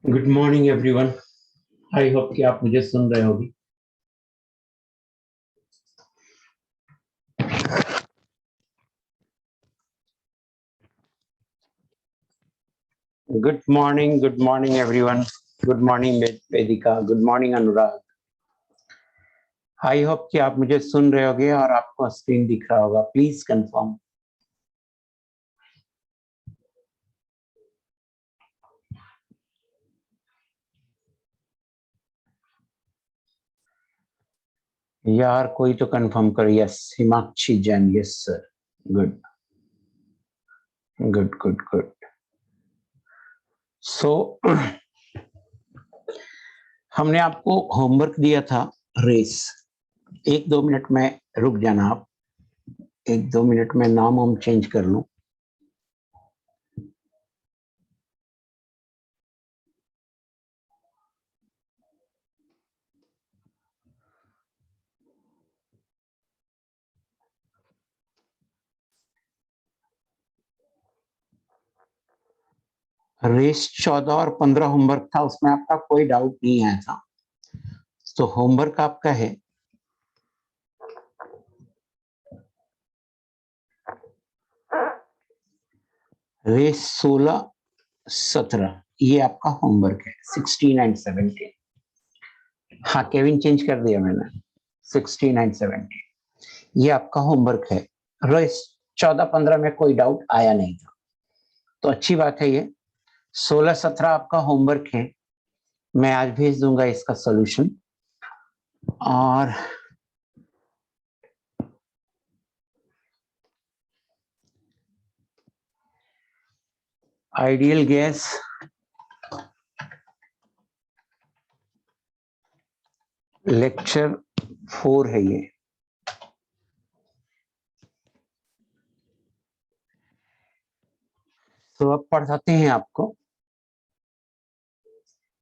Good morning everyone. I hope कि आप मुझे सुन रहे होगी। Good morning everyone. Good morning Vedika, good morning Anurag. I hope कि आप मुझे सुन रहे होगे और आपको स्क्रीन दिख रहा होगा। Please confirm. यार कोई तो कंफर्म करो। Yes, Himakshi Jain. Yes sir. Good good good good. So हमने आपको होमवर्क दिया था रेस। 1-2 मिनट में रुक जाना आप। 1-2 मिनट में नाम हम चेंज कर लूं। रेस 14 और 15 होमवर्क था, उसमें आपका कोई डाउट नहीं आया था। तो होमवर्क आपका है रेस 16-17। ये आपका होमवर्क है। 16 एंड 17। हाँ, केविन चेंज कर दिया मैंने। 16 एंड 17 ये आपका होमवर्क है। रेस 14-15 में कोई डाउट आया नहीं था, तो अच्छी बात है। ये 16-17 आपका होमवर्क है। मैं आज भेज दूंगा इसका सॉल्यूशन। और आइडियल गैस लेक्चर 4 है ये। तो अब पढ़ाते हैं आपको।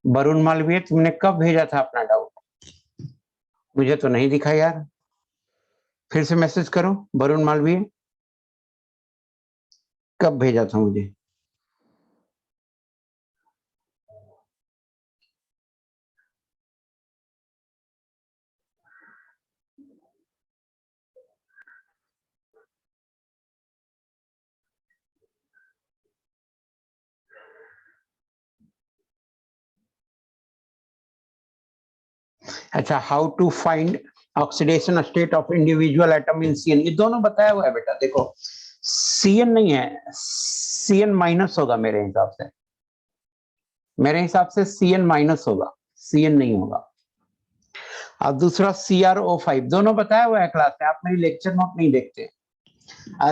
वरुण मालवीय, तुमने कब भेजा था अपना डाउट? मुझे तो नहीं दिखा यार। फिर से मैसेज करो। वरुण मालवीय, कब भेजा था मुझे? अच्छा, how to find oxidation state of individual atom in CN, ये दोनों बताया हुआ है बेटा। देखो, सीएन नहीं है, सीएन माइनस होगा मेरे हिसाब से। मेरे हिसाब से सीएन माइनस होगा, सीएन नहीं होगा। और दूसरा CrO5, दोनों बताया हुआ है क्लास में। आप मेरी लेक्चर नोट नहीं देखते।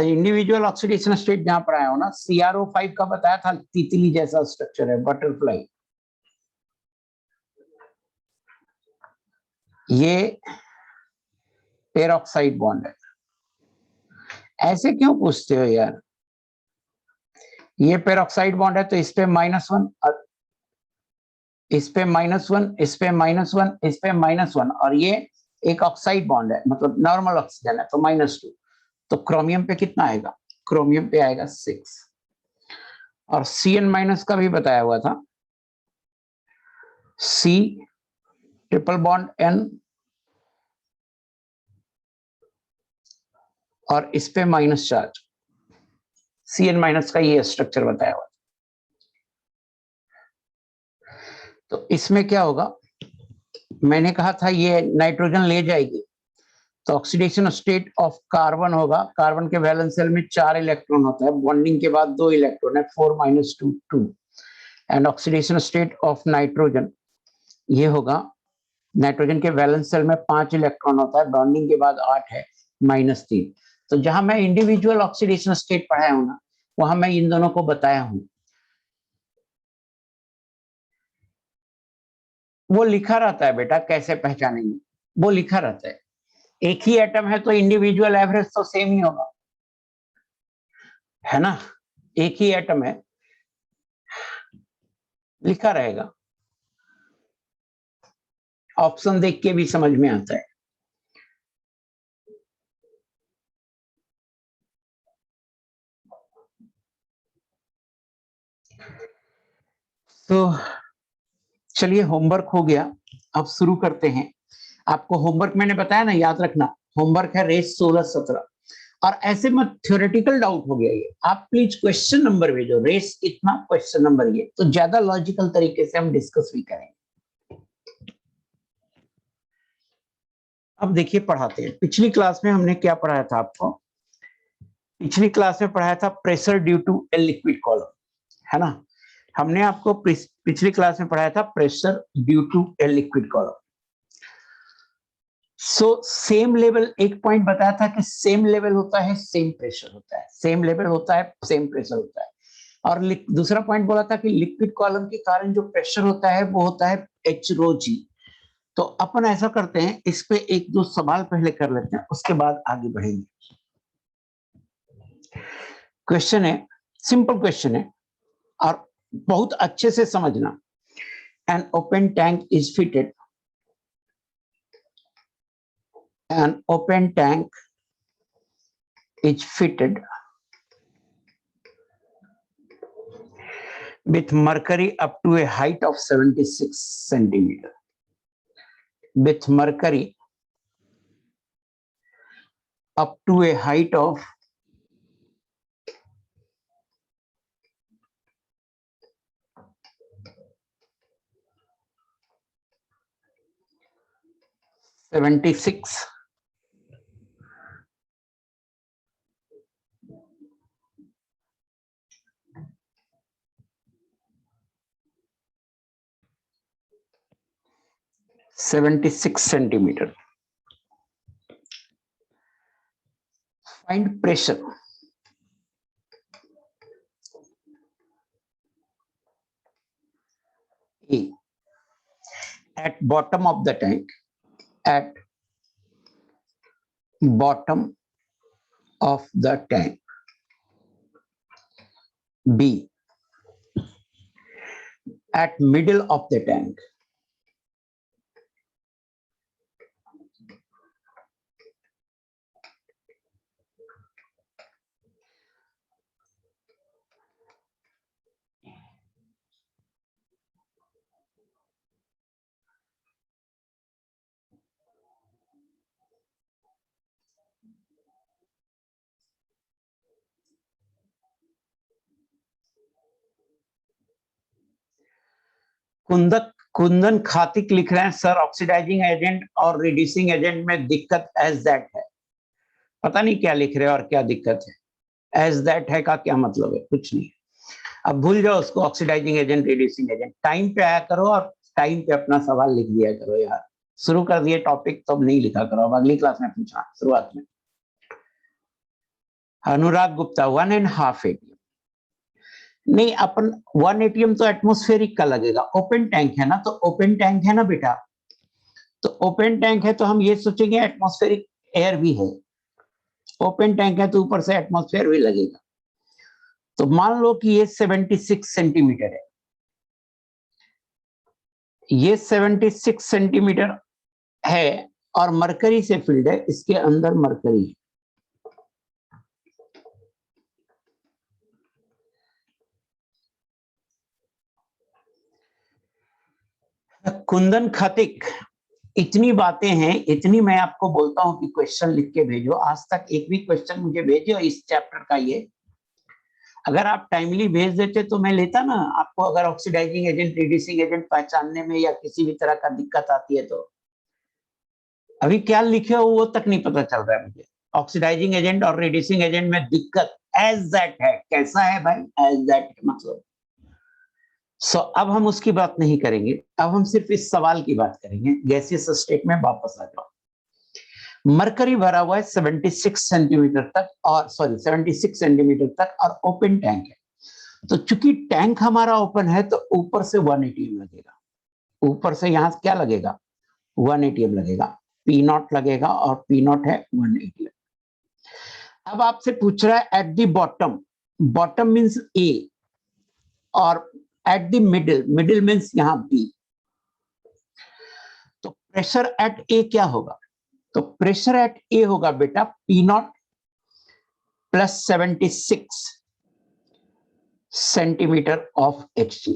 इंडिविजुअल ऑक्सीडेशन स्टेट जहां पढ़ाया हो ना, CrO5 का बताया था, तितली जैसा स्ट्रक्चर है, बटरफ्लाई। ये पेरोक्साइड बॉन्ड है। ऐसे क्यों पूछते हो यार? ये पेरोक्साइड बॉन्ड है तो इस पे -1, इस पे -1, इस पे -1, इस पे -1, और ये एक ऑक्साइड बॉन्ड है, मतलब नॉर्मल ऑक्सीजन है, तो -2। तो क्रोमियम पे कितना आएगा? क्रोमियम पे आएगा 6। और CN- का भी बताया हुआ था। C ट्रिपल बॉन्ड N, और इस पे माइनस चार्ज। CN- का ये स्ट्रक्चर बताया हुआ। तो इसमें क्या होगा? मैंने कहा था ये नाइट्रोजन ले जाएगी, तो ऑक्सीडेशन स्टेट ऑफ कार्बन होगा। कार्बन के वैलेंस शेल में 4 इलेक्ट्रॉन होता है, बॉन्डिंग के बाद 2 इलेक्ट्रॉन है, 4 - 2 2। And oxidation state of nitrogen ये होगा, नाइट्रोजन के वैलेंस शेल में 5 इलेक्ट्रॉन होता है, बॉन्डिंग के बाद 8 है, -3। तो जहां मैं इंडिविजुअल ऑक्सीडेशन स्टेट पढ़ाया हूं ना, वहां मैं इन दोनों को बताया हूं। वो लिखा रहता है बेटा, कैसे पहचानेंगे? वो लिखा रहता है। एक ही एटम है तो इंडिविजुअल एवरेज तो सेम ही होगा, है ना? एक ही एटम है, लिखा रहेगा। ऑप्शन देख के भी समझ में आता है। तो चलिए होमवर्क हो गया, अब शुरू करते हैं। आपको होमवर्क मैंने बताया ना, याद रखना होमवर्क है रेस 16-17। और ऐसे में थ्योरेटिकल डाउट हो गया ये, आप प्लीज क्वेश्चन नंबर भेजो, रेस इतना क्वेश्चन नंबर ये, तो ज्यादा लॉजिकल तरीके से हम डिस्कस भी करेंगे। अब देखिए पढ़ाते हैं। पिछली क्लास में हमने क्या पढ़ाया था आपको? पिछली क्लास में पढ़ाया था pressure due to a liquid column, है ना? हमने आपको पिछली क्लास में पढ़ाया था pressure due to a liquid column. So same level, एक पॉइंट बताया था कि सेम लेवल होता है सेम प्रेशर होता है, सेम लेवल होता है सेम प्रेशर होता है। और दूसरा पॉइंट बोला था कि लिक्विड कॉलम के कारण जो प्रेशर होता है वो होता है एच रो जी। तो अपन ऐसा करते हैं, इस पे एक दो सवाल पहले कर लेते हैं, उसके बाद आगे बढ़ेंगे। क्वेश्चन है, सिंपल क्वेश्चन है और बहुत अच्छे से समझना। An open tank is fitted, an open tank is fitted with mercury up to a height of 76 centimeter. With mercury up to a height of 76 centimeter. Find pressure A at bottom of the tank, at bottom of the tank. B at middle of the tank. Kundan Khatik लिख रहे हैं sir, oxidising agent और reducing agent में दिक्कत as that है। पता नहीं क्या लिख रहे हैं और क्या दिक्कत है। एज दैट है का क्या मतलब है? कुछ नहीं। अब भूल जाओ उसको, oxidising agent reducing agent. Time पे आया करो और टाइम पे अपना सवाल लिख दिया करो यार। शुरू कर दिए टॉपिक तो अब नहीं लिखा करो, अब अगली क्लास में पूछना शुरुआत में। अनुराग गुप्ता 1.5 ATM नहीं, अपन 1 ATM तो एटमोस्फेरिक का लगेगा। ओपन टैंक है ना, तो ओपन टैंक है ना बेटा, तो ओपन टैंक है तो हम ये सोचेंगे एटमोस्फेरिक एयर भी है। ओपन टैंक है तो ऊपर से एटमोस्फेयर भी लगेगा। तो मान लो कि ये 76 सेंटीमीटर है, ये 76 सेंटीमीटर है और मरकरी से फिल्ड है, इसके अंदर मरकरी है। कुंदन खतिक, इतनी बातें हैं, इतनी मैं आपको बोलता हूं कि क्वेश्चन लिख के भेजो। आज तक एक भी क्वेश्चन मुझे भेजो इस चैप्टर का, ये अगर आप टाइमली भेज देते तो मैं लेता ना। आपको अगर ऑक्सीडाइजिंग एजेंट रिड्यूसिंग एजेंट पहचानने में या किसी भी तरह का दिक्कत आती है तो अभी क्या लिखे हो वो तक नहीं पता चल रहा है मुझे। ऑक्सीडाइजिंग एजेंट और रिड्यूसिंग एजेंट में दिक्कत एज दैट है, कैसा है भाई? एज दैट मतलब। सो अब हम उसकी बात नहीं करेंगे, अब हम सिर्फ इस सवाल की बात करेंगे। गैसियस स्टेट में वापस आ जाओ। मरकरी भरा हुआ है 76 सेंटीमीटर तक, और सॉरी 76 सेंटीमीटर तक, और ओपन टैंक है। तो चूंकि टैंक हमारा ओपन है तो ऊपर से 1 ATM लगेगा। ऊपर से यहां क्या लगेगा? 1 ATM लगेगा। पी नॉट लगेगा और पी नॉट है 1 ATM। अब आपसे पूछ रहा है at the bottom, bottom means A, और at the middle, middle means यहां बी। तो प्रेशर एट ए क्या होगा? तो प्रेशर एट ए होगा बेटा P naught plus 76 centimetre of H G.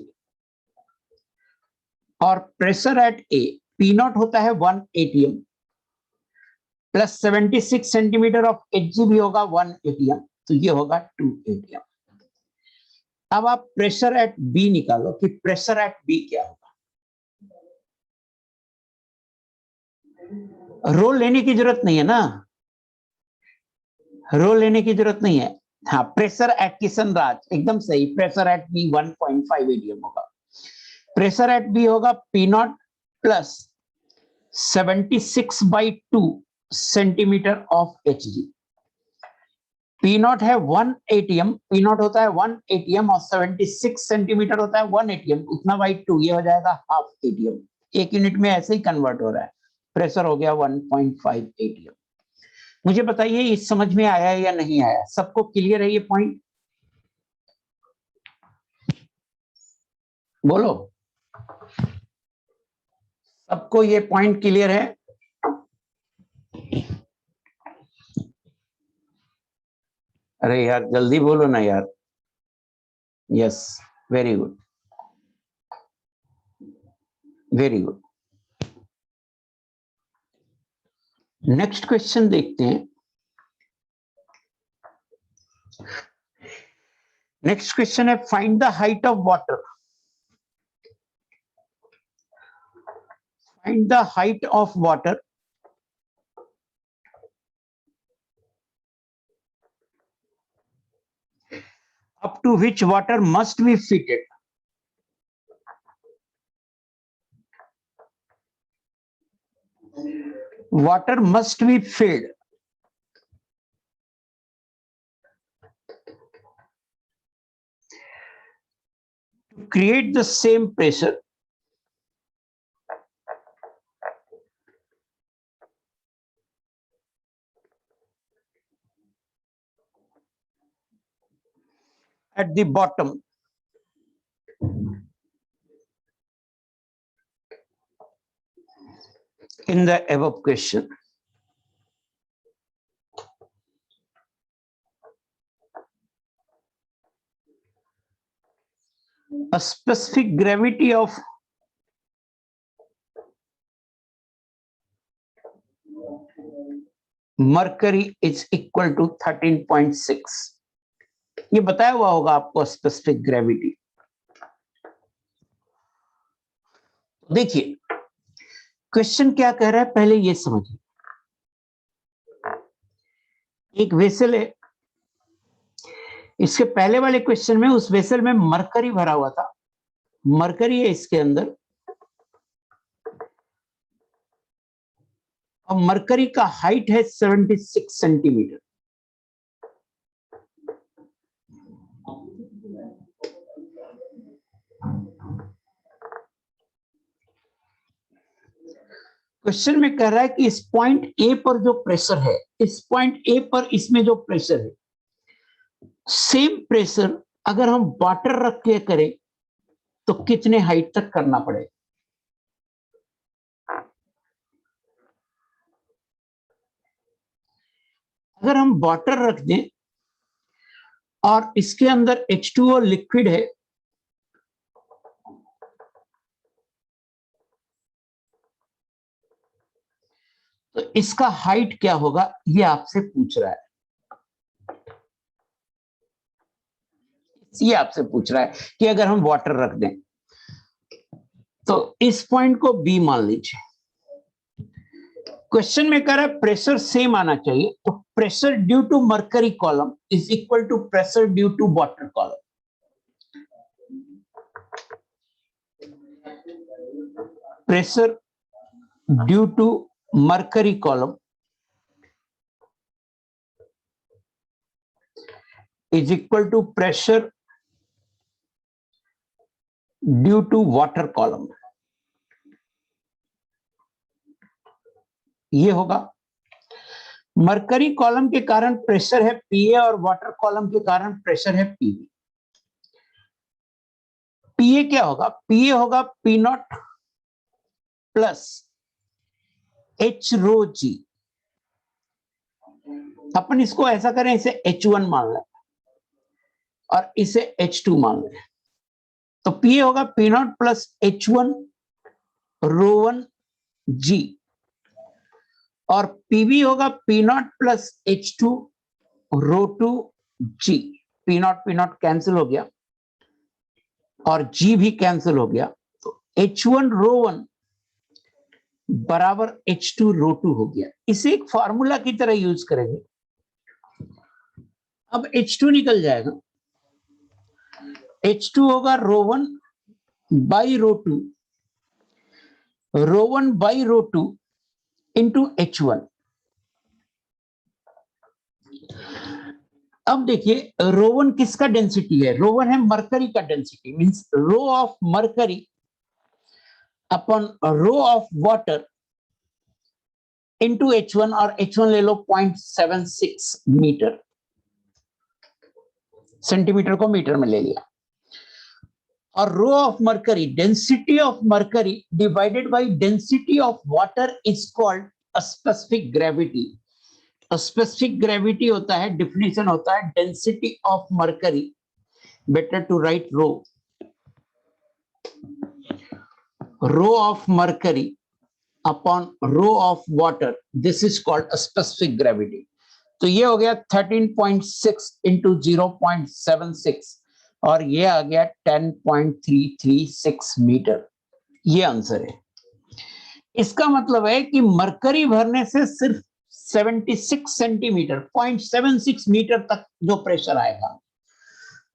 और pressure at A, P naught होता है 1 atm plus 76 centimetre of Hg भी होगा 1 atm, तो ये होगा 2 atm। अब आप प्रेशर एट बी निकालो कि प्रेशर एट बी क्या होगा। रोल लेने की जरूरत नहीं है ना, रोल लेने की जरूरत नहीं है। हाँ, प्रेशर एट किशन राज एकदम सही, प्रेशर एट बी 1.5 atm होगा। प्रेशर एट बी होगा P naught plus 76/2 centimetre of Hg। P not है 1 atm, पी नॉट होता है 1 atm और 76 सेंटीमीटर होता है 1 atm, उतना बाई 2, ये हो जाएगा हाफ atm। एक यूनिट में ऐसे ही कन्वर्ट हो रहा है, प्रेशर हो गया 1.5 atm। मुझे बताइए इस समझ में आया या नहीं आया, सबको क्लियर है ये पॉइंट? बोलो, सबको ये पॉइंट क्लियर है? अरे यार जल्दी बोलो ना यार। Yes, very good, very good. Next question देखते हैं। नेक्स्ट क्वेश्चन है find the height of water. Find the height of water up to which water must be fitted. Water must be filled to create the same pressure at the bottom in the above question. A specific gravity of mercury is equal to 13.6। ये बताया हुआ होगा आपको specific gravity. देखिए question क्या कह रहा है, पहले ये समझिए। एक वेसल है, इसके पहले वाले क्वेश्चन में उस वेसल में मरकरी भरा हुआ था, मरकरी है इसके अंदर, और मरकरी का हाइट है 76 सेंटीमीटर। क्वेश्चन में कह रहा है कि इस पॉइंट ए पर जो प्रेशर है, इस पॉइंट ए पर इसमें जो प्रेशर है, सेम प्रेशर अगर हम वाटर रख के करें तो कितने हाइट तक करना पड़ेगा। अगर हम वाटर रख दें और इसके अंदर H2O लिक्विड है, तो इसका हाइट क्या होगा ये आपसे पूछ रहा है। ये आपसे पूछ रहा है कि अगर हम वाटर रख दें तो इस पॉइंट को बी मान लीजिए। क्वेश्चन में कह रहा है प्रेशर सेम आना चाहिए, तो pressure due to mercury column is equal to pressure due to water column. Pressure due to mercury column is equal to pressure due to water column. ये होगा मरकरी कॉलम के कारण प्रेशर है पीए और water column के कारण pressure है PB. पीए क्या होगा, पीए होगा P naught plus H rho जी। अपन इसको ऐसा करें, इसे H1 मान लें और इसे H2 मान लें, तो पीए होगा P naught plus H1 ρ1 g और PV होगा P0 plus H2 ρ2 g। P0 cancel हो गया और G भी कैंसिल हो गया, तो H1 ρ1 बराबर H2 ρ2 हो गया। इसे एक फार्मूला की तरह यूज करेंगे। अब H2 निकल जाएगा, H2 होगा ρ1 बाई ρ2, ρ1 बाई ρ2 इंटू H1। अब देखिए ρ1 किसका डेंसिटी है? ρ1 है मरकरी का density, means rho of mercury upon rho of water into H1, और H1 ले लो 0.76 मीटर, सेंटीमीटर को मीटर में ले लिया, और rho of mercury, density of mercury divided by density of water is called specific gravity. Specific gravity होता है, डिफिनेशन होता है density of mercury, better to write rho of mercury upon rho of water, this is called specific gravity. तो ये हो गया 13.6 into 0.76 और ये आ गया 10.336 मीटर। ये आंसर है। इसका मतलब है कि मरकरी भरने से सिर्फ 76 सेंटीमीटर 0.76 मीटर तक जो प्रेशर आएगा,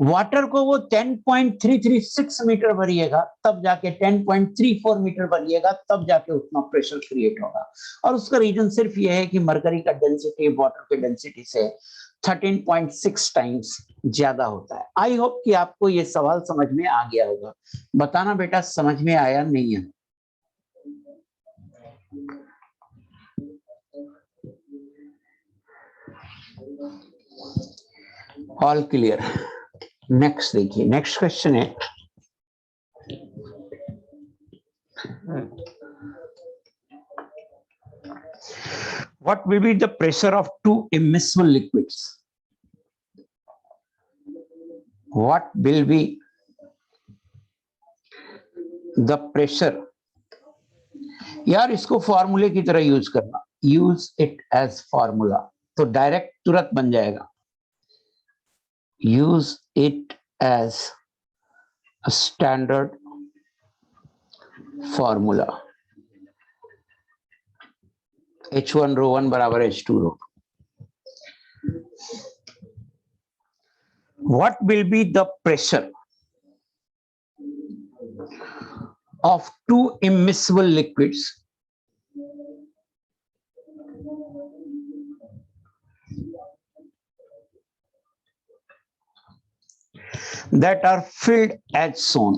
वाटर को वो 10.336 मीटर भरिएगा, तब जाके 10.34 मीटर भरिएगा, तब जाके उतना प्रेशर क्रिएट होगा। और उसका रीजन सिर्फ ये है कि मरकरी का डेंसिटी वाटर के डेंसिटी से 13.6 टाइम्स ज्यादा होता है। आई होप कि आपको ये सवाल समझ में आ गया होगा। बताना बेटा समझ में आया नहीं है? All clear? नेक्स्ट देखिए, नेक्स्ट क्वेश्चन है what will be the pressure of two immiscible liquids? What will be the pressure? यार इसको फॉर्मूले की तरह यूज करना, यूज इट एज फॉर्मूला, तो डायरेक्ट तुरंत बन जाएगा। Use it as a standard formula, H1 ρ1 बराबर H2 ρ2। What will be the pressure of two immiscible liquids that are filled as shown?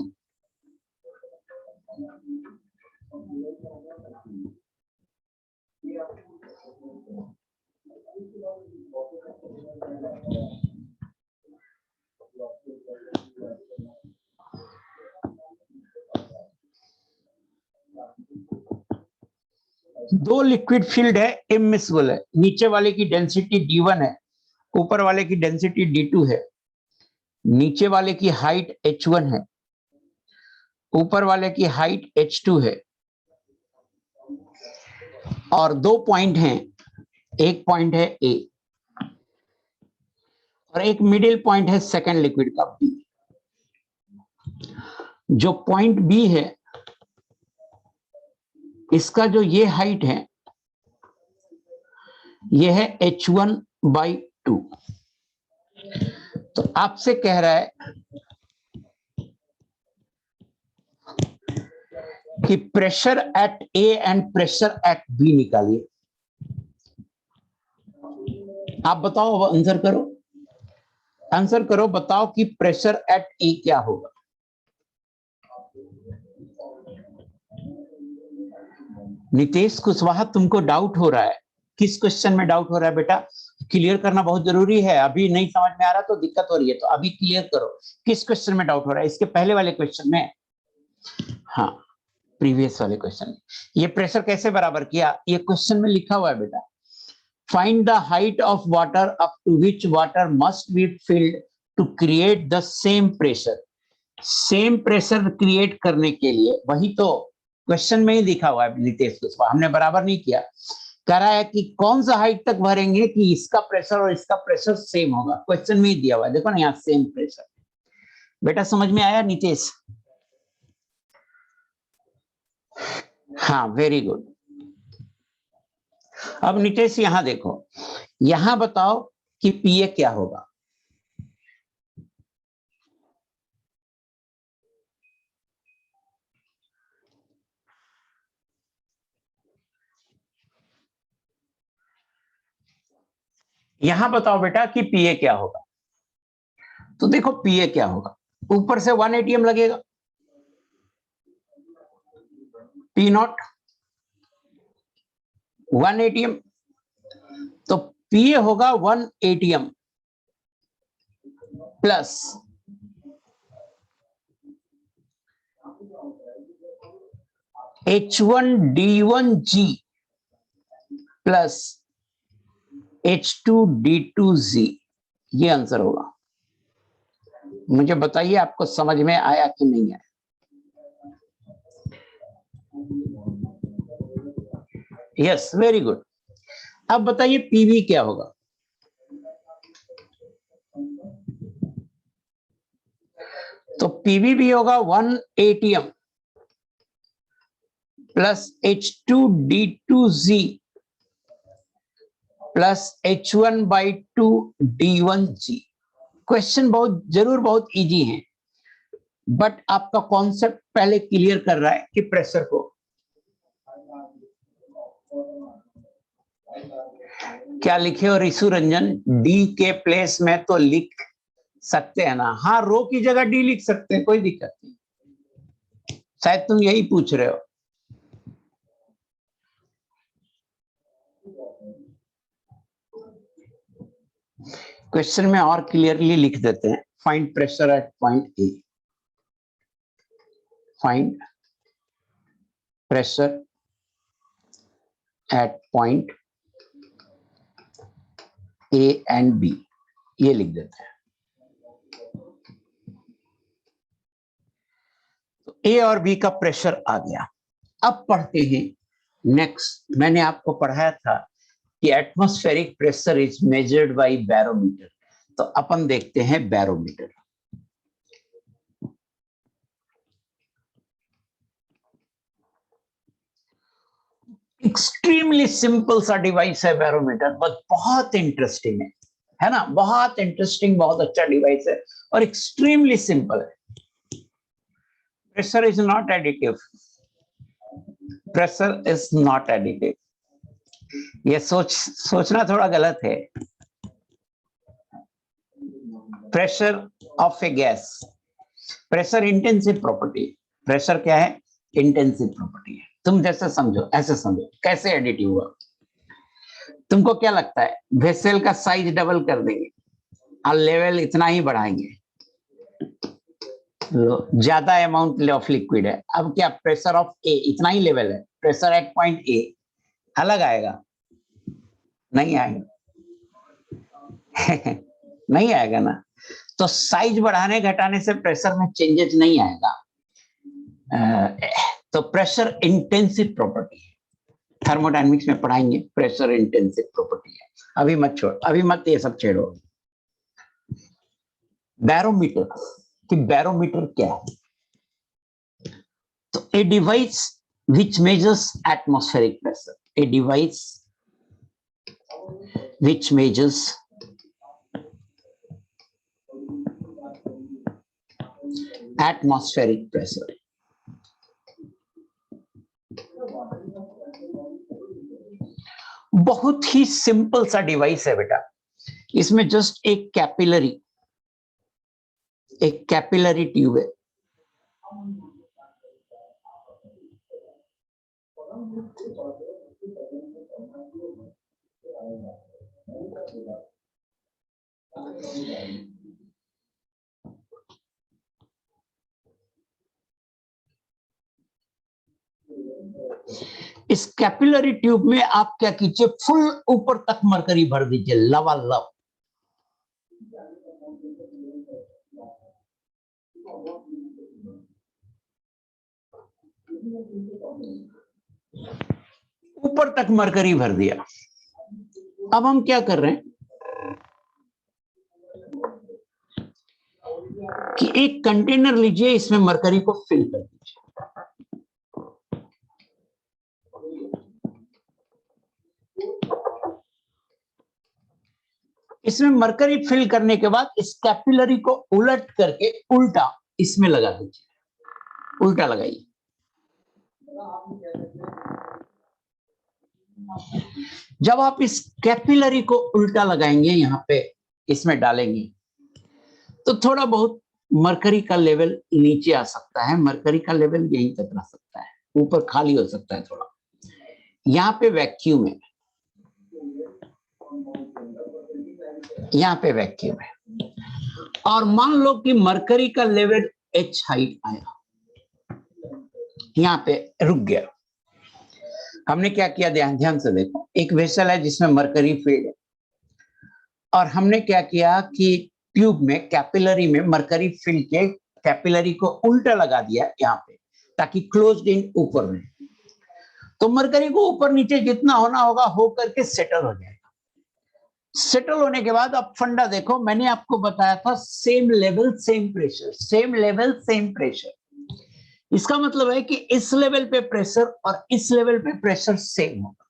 दो लिक्विड फील्ड है, इमिसिबल है, नीचे वाले की डेंसिटी d1 है, ऊपर वाले की डेंसिटी d2 है, नीचे वाले की हाइट h1 है, ऊपर वाले की हाइट h2 है, और दो पॉइंट हैं, एक पॉइंट है A और एक मिडिल पॉइंट है सेकेंड लिक्विड का B। जो पॉइंट B है इसका जो ये हाइट है ये है h1/2। तो आपसे कह रहा है कि pressure at A and pressure at B निकालिए। आप बताओ, आंसर करो, आंसर करो, बताओ कि प्रेशर एट A क्या होगा। नितेश कुशवाहा, तुमको डाउट हो रहा है, किस क्वेश्चन में डाउट हो रहा है बेटा? क्लियर करना बहुत जरूरी है। अभी नहीं समझ में आ रहा तो दिक्कत हो रही है, तो अभी क्लियर करो किस क्वेश्चन में डाउट हो रहा है। इसके पहले वाले क्वेश्चन में, हाँ प्रीवियस वाले क्वेश्चन में। ये प्रेशर कैसे बराबर किया, ये क्वेश्चन में लिखा हुआ है बेटा। Find the height of water up to which water must be filled to create the same pressure. Same pressure create करने के लिए, वही तो क्वेश्चन में ही दिखा हुआ है नितेश कुशवाहा, हमने बराबर नहीं किया। कह रहा है कि कौन सा हाइट तक भरेंगे कि इसका प्रेशर और इसका प्रेशर सेम होगा, क्वेश्चन में ही दिया हुआ है, देखो ना यहाँ सेम प्रेशर। बेटा समझ में आया नितेश? हाँ वेरी गुड। अब नितेश यहां देखो, यहां बताओ कि पीए क्या होगा। यहां बताओ बेटा कि पीए क्या होगा। तो देखो पीए क्या होगा, ऊपर से 1 एटीएम लगेगा, पी नॉट 1 एटीएम, तो पीए होगा 1 ATM plus H1D1G plus H2D2Z, ये आंसर होगा। मुझे बताइए आपको समझ में आया कि नहीं आया? Yes very good. अब बताइए पीवी क्या होगा। तो पीवी भी होगा 1 ATM plus H2D2Z plus H1/2D1G। Question बहुत जरूर बहुत इजी है, बट आपका कॉन्सेप्ट पहले क्लियर कर रहा है कि प्रेशर को क्या लिखे हो रिशु रंजन, डी के प्लेस में तो लिख सकते हैं ना? हाँ रो की जगह डी लिख सकते हैं, कोई दिक्कत नहीं, शायद तुम यही पूछ रहे हो। क्वेश्चन में और क्लियरली लिख देते हैं, find pressure at point A, find pressure at point A and B, ये लिख देते हैं। तो ए और बी का प्रेशर आ गया। अब पढ़ते हैं नेक्स्ट। मैंने आपको पढ़ाया था कि atmospheric pressure is measured by barometer, तो अपन देखते हैं बैरोमीटर। एक्सट्रीमली सिंपल सा डिवाइस है बैरोमीटर, बट बहुत इंटरेस्टिंग है ना? बहुत इंटरेस्टिंग, बहुत अच्छा डिवाइस है और एक्सट्रीमली सिंपल है। Pressure is not additive, pressure is not additive, ये सोचना थोड़ा गलत है। Pressure of A gas, pressure intensive property, pressure क्या है? इंटेंसिव प्रॉपर्टी है। तुम जैसे समझो ऐसे समझो, कैसे एडिटिव हुआ? तुमको क्या लगता है वेसल का साइज डबल कर देंगे और लेवल इतना ही बढ़ाएंगे, ज्यादा अमाउंट ऑफ लिक्विड है, अब क्या प्रेशर ऑफ ए इतना ही लेवल है, प्रेशर एट पॉइंट ए अलग आएगा? नहीं आएगा नहीं आएगा ना। तो साइज बढ़ाने घटाने से प्रेशर में चेंजेस नहीं आएगा। तो प्रेशर इंटेंसिव प्रॉपर्टी है, थर्मोडायनेमिक्स में पढ़ाएंगे, प्रेशर इंटेंसिव प्रॉपर्टी है। अभी मत छोड़, अभी मत ये सब छेड़ो। बैरोमीटर, कि बैरोमीटर क्या है? तो a device which measures atmospheric pressure, a device which measures atmospheric pressure। बहुत ही सिंपल सा डिवाइस है बेटा, इसमें जस्ट एक कैपिलरी ट्यूब है, इस कैपिलरी ट्यूब में आप क्या कीजिए, फुल ऊपर तक मरकरी भर दीजिए, लवालब। ऊपर तक मरकरी भर दिया। अब हम क्या कर रहे हैं कि एक कंटेनर लीजिए, इसमें मरकरी को फिल कर दीजिए। इसमें मरकरी फिल करने के बाद इस कैपिलरी को उलट करके उल्टा इसमें लगा दीजिए। उल्टा लगाइए। जब आप इस कैपिलरी को उल्टा लगाएंगे, यहां पे इसमें डालेंगे, तो थोड़ा बहुत मरकरी का लेवल नीचे आ सकता है। मरकरी का लेवल यहीं तक रह सकता है, ऊपर खाली हो सकता है थोड़ा। यहाँ पे वैक्यूम है, यहाँ पे वैक्यूम है, और मान लो कि मरकरी का लेवल H हाइट आया, यहाँ पे रुक गया। हमने क्या किया, ध्यान से देखो। एक वेसल है जिसमें मरकरी फील्ड है, और हमने क्या किया कि ट्यूब में कैपिलरी में मरकरी फिल के कैपिलरी को उल्टा लगा दिया यहाँ पे, ताकि क्लोज्ड इन ऊपर में। तो मरकरी को ऊपर नीचे जितना होना होगा हो करके सेटल हो जाएगा। सेटल होने के बाद अब फंडा देखो, मैंने आपको बताया था same level same pressure, same level same pressure. इसका मतलब है कि इस लेवल पे प्रेशर और इस लेवल पे प्रेशर सेम होगा।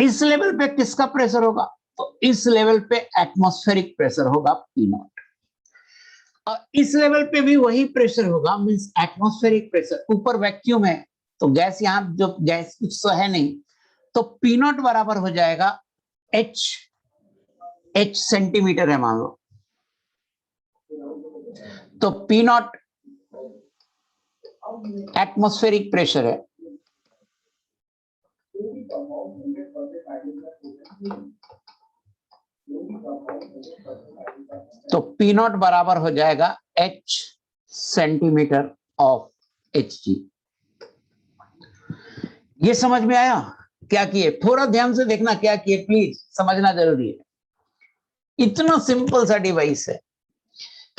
इस लेवल पे किसका प्रेशर होगा, तो इस लेवल पे एटमॉस्फेरिक प्रेशर होगा P0, और इस लेवल पे भी वही प्रेशर होगा, मींस एटमॉस्फेरिक प्रेशर। ऊपर वैक्यूम है तो गैस, यहाँ जो गैस कुछ तो है नहीं, तो P0 बराबर हो जाएगा H सेंटीमीटर है मान लो, तो P0 एटमॉस्फेरिक प्रेशर है। तो P0 बराबर हो जाएगा H सेंटीमीटर ऑफ Hg। ये समझ में आया? क्या किए, थोड़ा ध्यान से देखना क्या किए, प्लीज समझना जरूरी है। इतना सिंपल सा डिवाइस है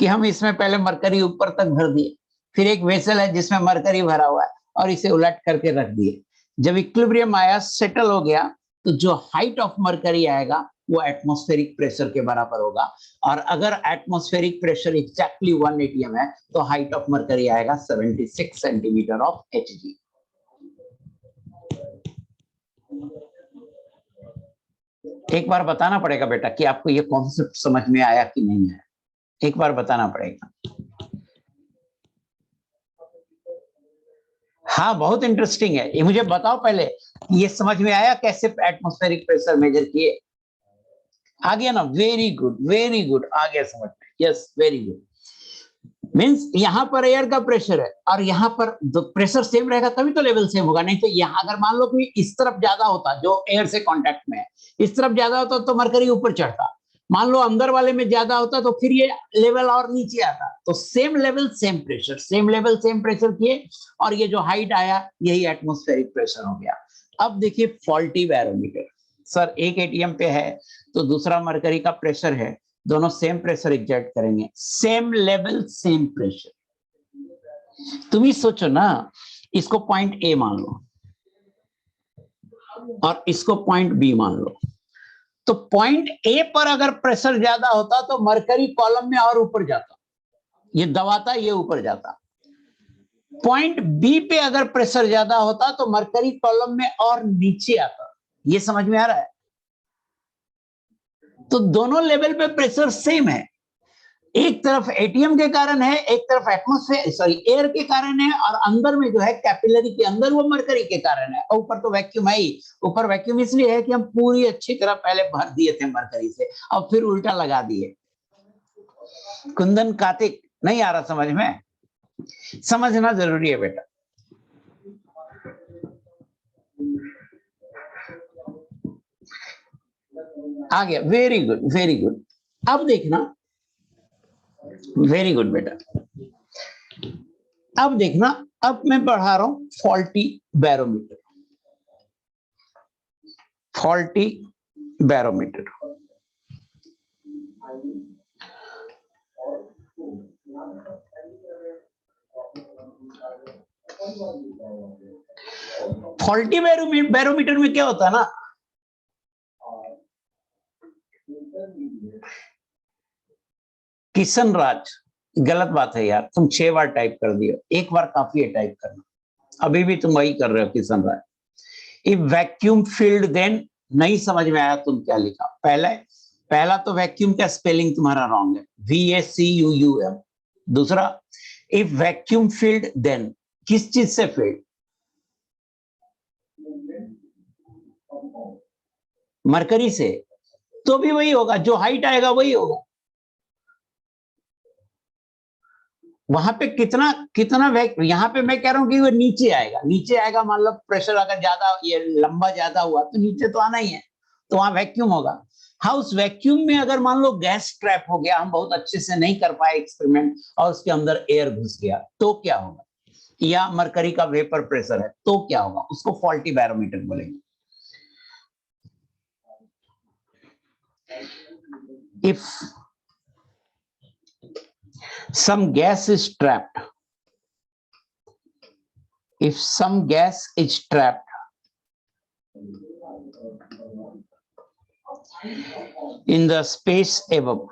कि हम इसमें पहले मरकरी ऊपर तक भर दिए, फिर एक वेसल है जिसमें मरकरी भरा हुआ है और इसे उलट करके रख दिए। जब इक्विलिब्रियम आया, सेटल हो गया, तो जो हाइट ऑफ मरकरी आएगा वो एटमॉस्फेरिक प्रेशर के बराबर होगा। और अगर एटमॉस्फेरिक प्रेशर एग्जैक्टली 1 atm है तो हाइट ऑफ मरकरी आएगा 76 सेंटीमीटर ऑफ Hg। एक बार बताना पड़ेगा बेटा कि आपको ये कॉन्सेप्ट समझ में आया कि नहीं आया, एक बार बताना पड़ेगा। हाँ, बहुत इंटरेस्टिंग है ये। मुझे बताओ पहले, ये समझ में आया कैसे एटमॉस्फेरिक प्रेशर मेजर किए? आ गया ना? वेरी गुड, वेरी गुड, आ गया समझ में। Yes, very good. मींस यहाँ पर एयर का प्रेशर है और यहाँ पर प्रेशर सेम रहेगा तभी तो लेवल सेम होगा। नहीं तो यहाँ अगर मान लो कि इस तरफ ज्यादा होता, जो एयर से कांटेक्ट में है, इस तरफ ज्यादा होता तो मरकरी ऊपर चढ़ता। मान लो अंदर वाले में ज्यादा होता तो फिर ये लेवल और नीचे आता। तो same level same pressure, same level same pressure किए, और ये जो हाइट आया यही एटमॉस्फेरिक प्रेशर हो गया। अब देखिए फॉल्टी बैरोमीटर। सर एक एटीएम पे है तो दूसरा मरकरी का प्रेशर है, दोनों सेम प्रेशर एग्जर्ट करेंगे, सेम लेवल सेम प्रेशर। तुम ही सोचो ना, इसको पॉइंट ए मान लो और इसको पॉइंट बी मान लो। तो पॉइंट ए पर अगर प्रेशर ज्यादा होता तो मरकरी कॉलम में और ऊपर जाता, ये दबाता, ये ऊपर जाता। पॉइंट बी पे अगर प्रेशर ज्यादा होता तो मरकरी कॉलम में और नीचे आता। ये समझ में आ रहा है? तो दोनों लेवल पे प्रेशर सेम है। एक तरफ एटीएम के कारण है, एक तरफ एटमॉस्फेयर एयर के कारण है, और अंदर में जो है कैपिलरी के अंदर वो मरकरी के कारण है। ऊपर तो वैक्यूम है ही। ऊपर वैक्यूम इसलिए है कि हम पूरी अच्छी तरह पहले भर दिए थे मरकरी से, अब फिर उल्टा लगा दिए। कुंदन कार्तिक, नहीं आ रहा समझ में? समझना जरूरी है बेटा। आ गया, वेरी गुड, वेरी गुड। अब देखना, वेरी गुड बेटा। अब देखना, अब मैं बढ़ा रहा हूं faulty barometer. Faulty barometer, faulty barometer में क्या होता है ना, किशन राज, गलत बात है यार, तुम 6 बार टाइप कर दियो, एक बार काफी है टाइप करना, अभी भी तुम वही कर रहे हो किशन राज। इफ वैक्यूम फील्ड देन, नहीं समझ में आया तुम क्या लिखा, पहला तो वैक्यूम का स्पेलिंग तुम्हारा रॉन्ग है, VACUUM। दूसरा, इफ वैक्यूम फील्ड देन, किस चीज से फील्ड, मरकरी से, तो भी वही होगा, जो हाइट आएगा वही होगा। वहां पे कितना कितना यहाँ पे मैं कह रहा हूं कि वो नीचे आएगा, मान लो प्रेशर अगर ज्यादा, ये लंबा ज्यादा हुआ तो नीचे तो आना ही है, तो वहां वैक्यूम होगा। हाँ, उस वैक्यूम में अगर मान लो गैस ट्रैप हो गया, हम बहुत अच्छे से नहीं कर पाए एक्सपेरिमेंट, और उसके अंदर एयर घुस गया, तो क्या होगा, या मरकरी का वेपर प्रेशर है तो क्या होगा, उसको फॉल्टी बैरोमीटर बोलेंगे। If some gas is trapped, if some gas is trapped in the space above,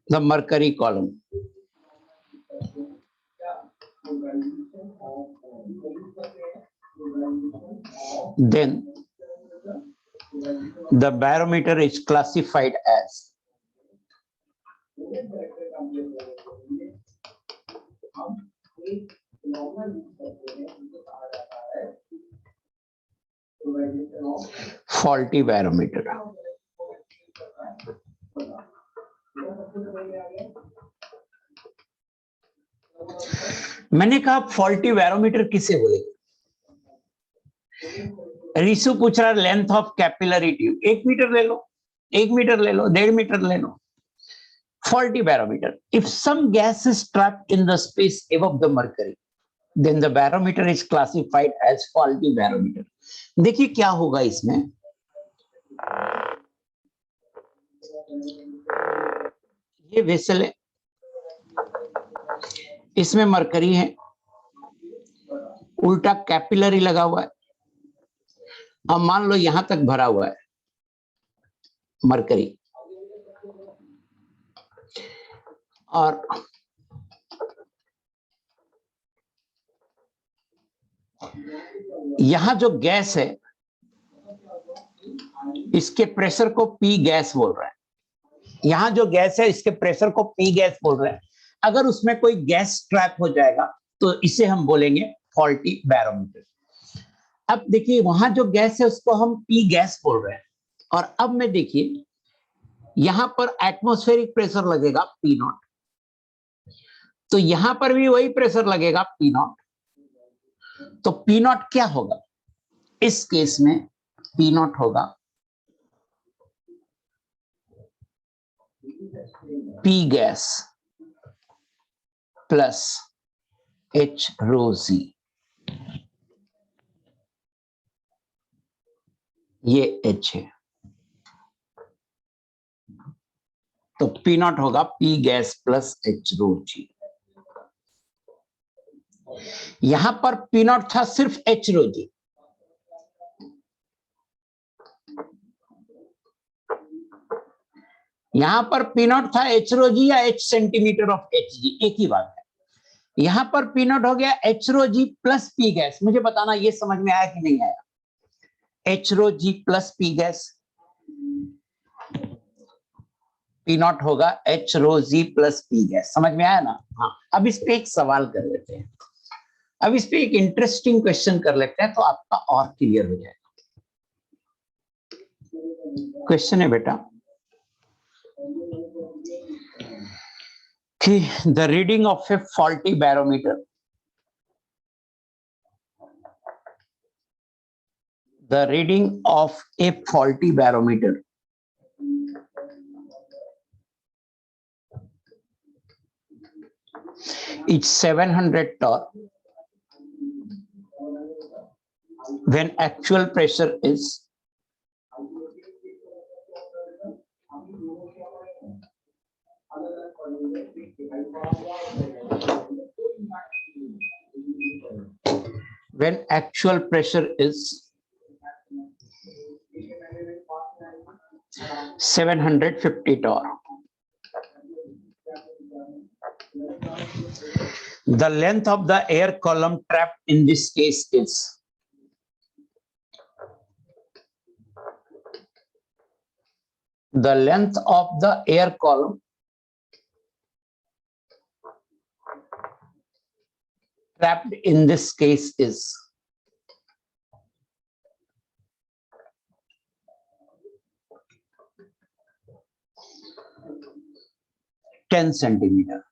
the mercury column, then the barometer is classified as faulty barometer। मैंने कहा फॉल्टी बैरोमीटर किसे बोलेंगे, ऋषु पूछ रहा है length of capillary tube, 1 metre ले लो, 1 metre ले लो, 1.5 मीटर ले लो। Faulty barometer, if some gas is trapped in the space above the mercury, then the barometer is classified as faulty barometer। देखिए क्या होगा इसमें, ये वेसल है, इसमें मरकरी है, उल्टा कैपिलरी लगा हुआ है, अब मान लो यहां तक भरा हुआ है मरकरी, और यहां जो गैस है इसके प्रेशर को पी गैस बोल रहा है, यहां जो गैस है इसके प्रेशर को पी गैस बोल रहे हैं। अगर उसमें कोई गैस ट्रैप हो जाएगा तो इसे हम बोलेंगे फॉल्टी बैरोमीटर। अब देखिए वहां जो गैस है उसको हम पी गैस बोल रहे हैं, और अब में देखिए यहां पर एटमॉस्फेरिक प्रेशर लगेगा पी नॉट, तो यहां पर भी वही प्रेशर लगेगा पी नॉट, तो पी नॉट क्या होगा इस केस में, पी नॉट होगा P gas plus H rho जी, ये एच है, तो पी नॉट होगा P gas plus H rho जी। यहां पर पी नॉट था सिर्फ एच रो जी, यहां पर पी नॉट था एच रो जी या एच सेंटीमीटर ऑफ एच जी, एक ही बात है। यहां पर पी नॉट हो गया H rho G plus P gas, मुझे बताना ये समझ में आया कि नहीं आया, H rho G plus P gas, P naught होगा H rho G plus P gas, समझ में आया ना। हाँ, अब इस पे एक सवाल कर लेते हैं, अब इस पे एक इंटरेस्टिंग क्वेश्चन कर लेते हैं तो आपका और क्लियर हो जाएगा। क्वेश्चन है बेटा कि the reading of a faulty barometer, the reading of a faulty barometer is 700 torr when actual pressure is when actual pressure is 750 torr. The length of the air column trapped in this case is the length of the air column trapped in this case is 10 centimeter.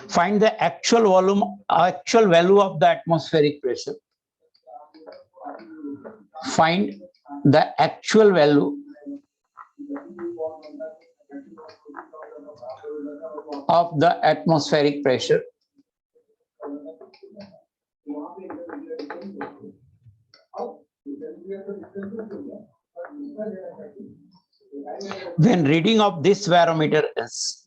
Find the actual value of the atmospheric pressure. Find the actual value of the atmospheric pressure when reading of this barometer is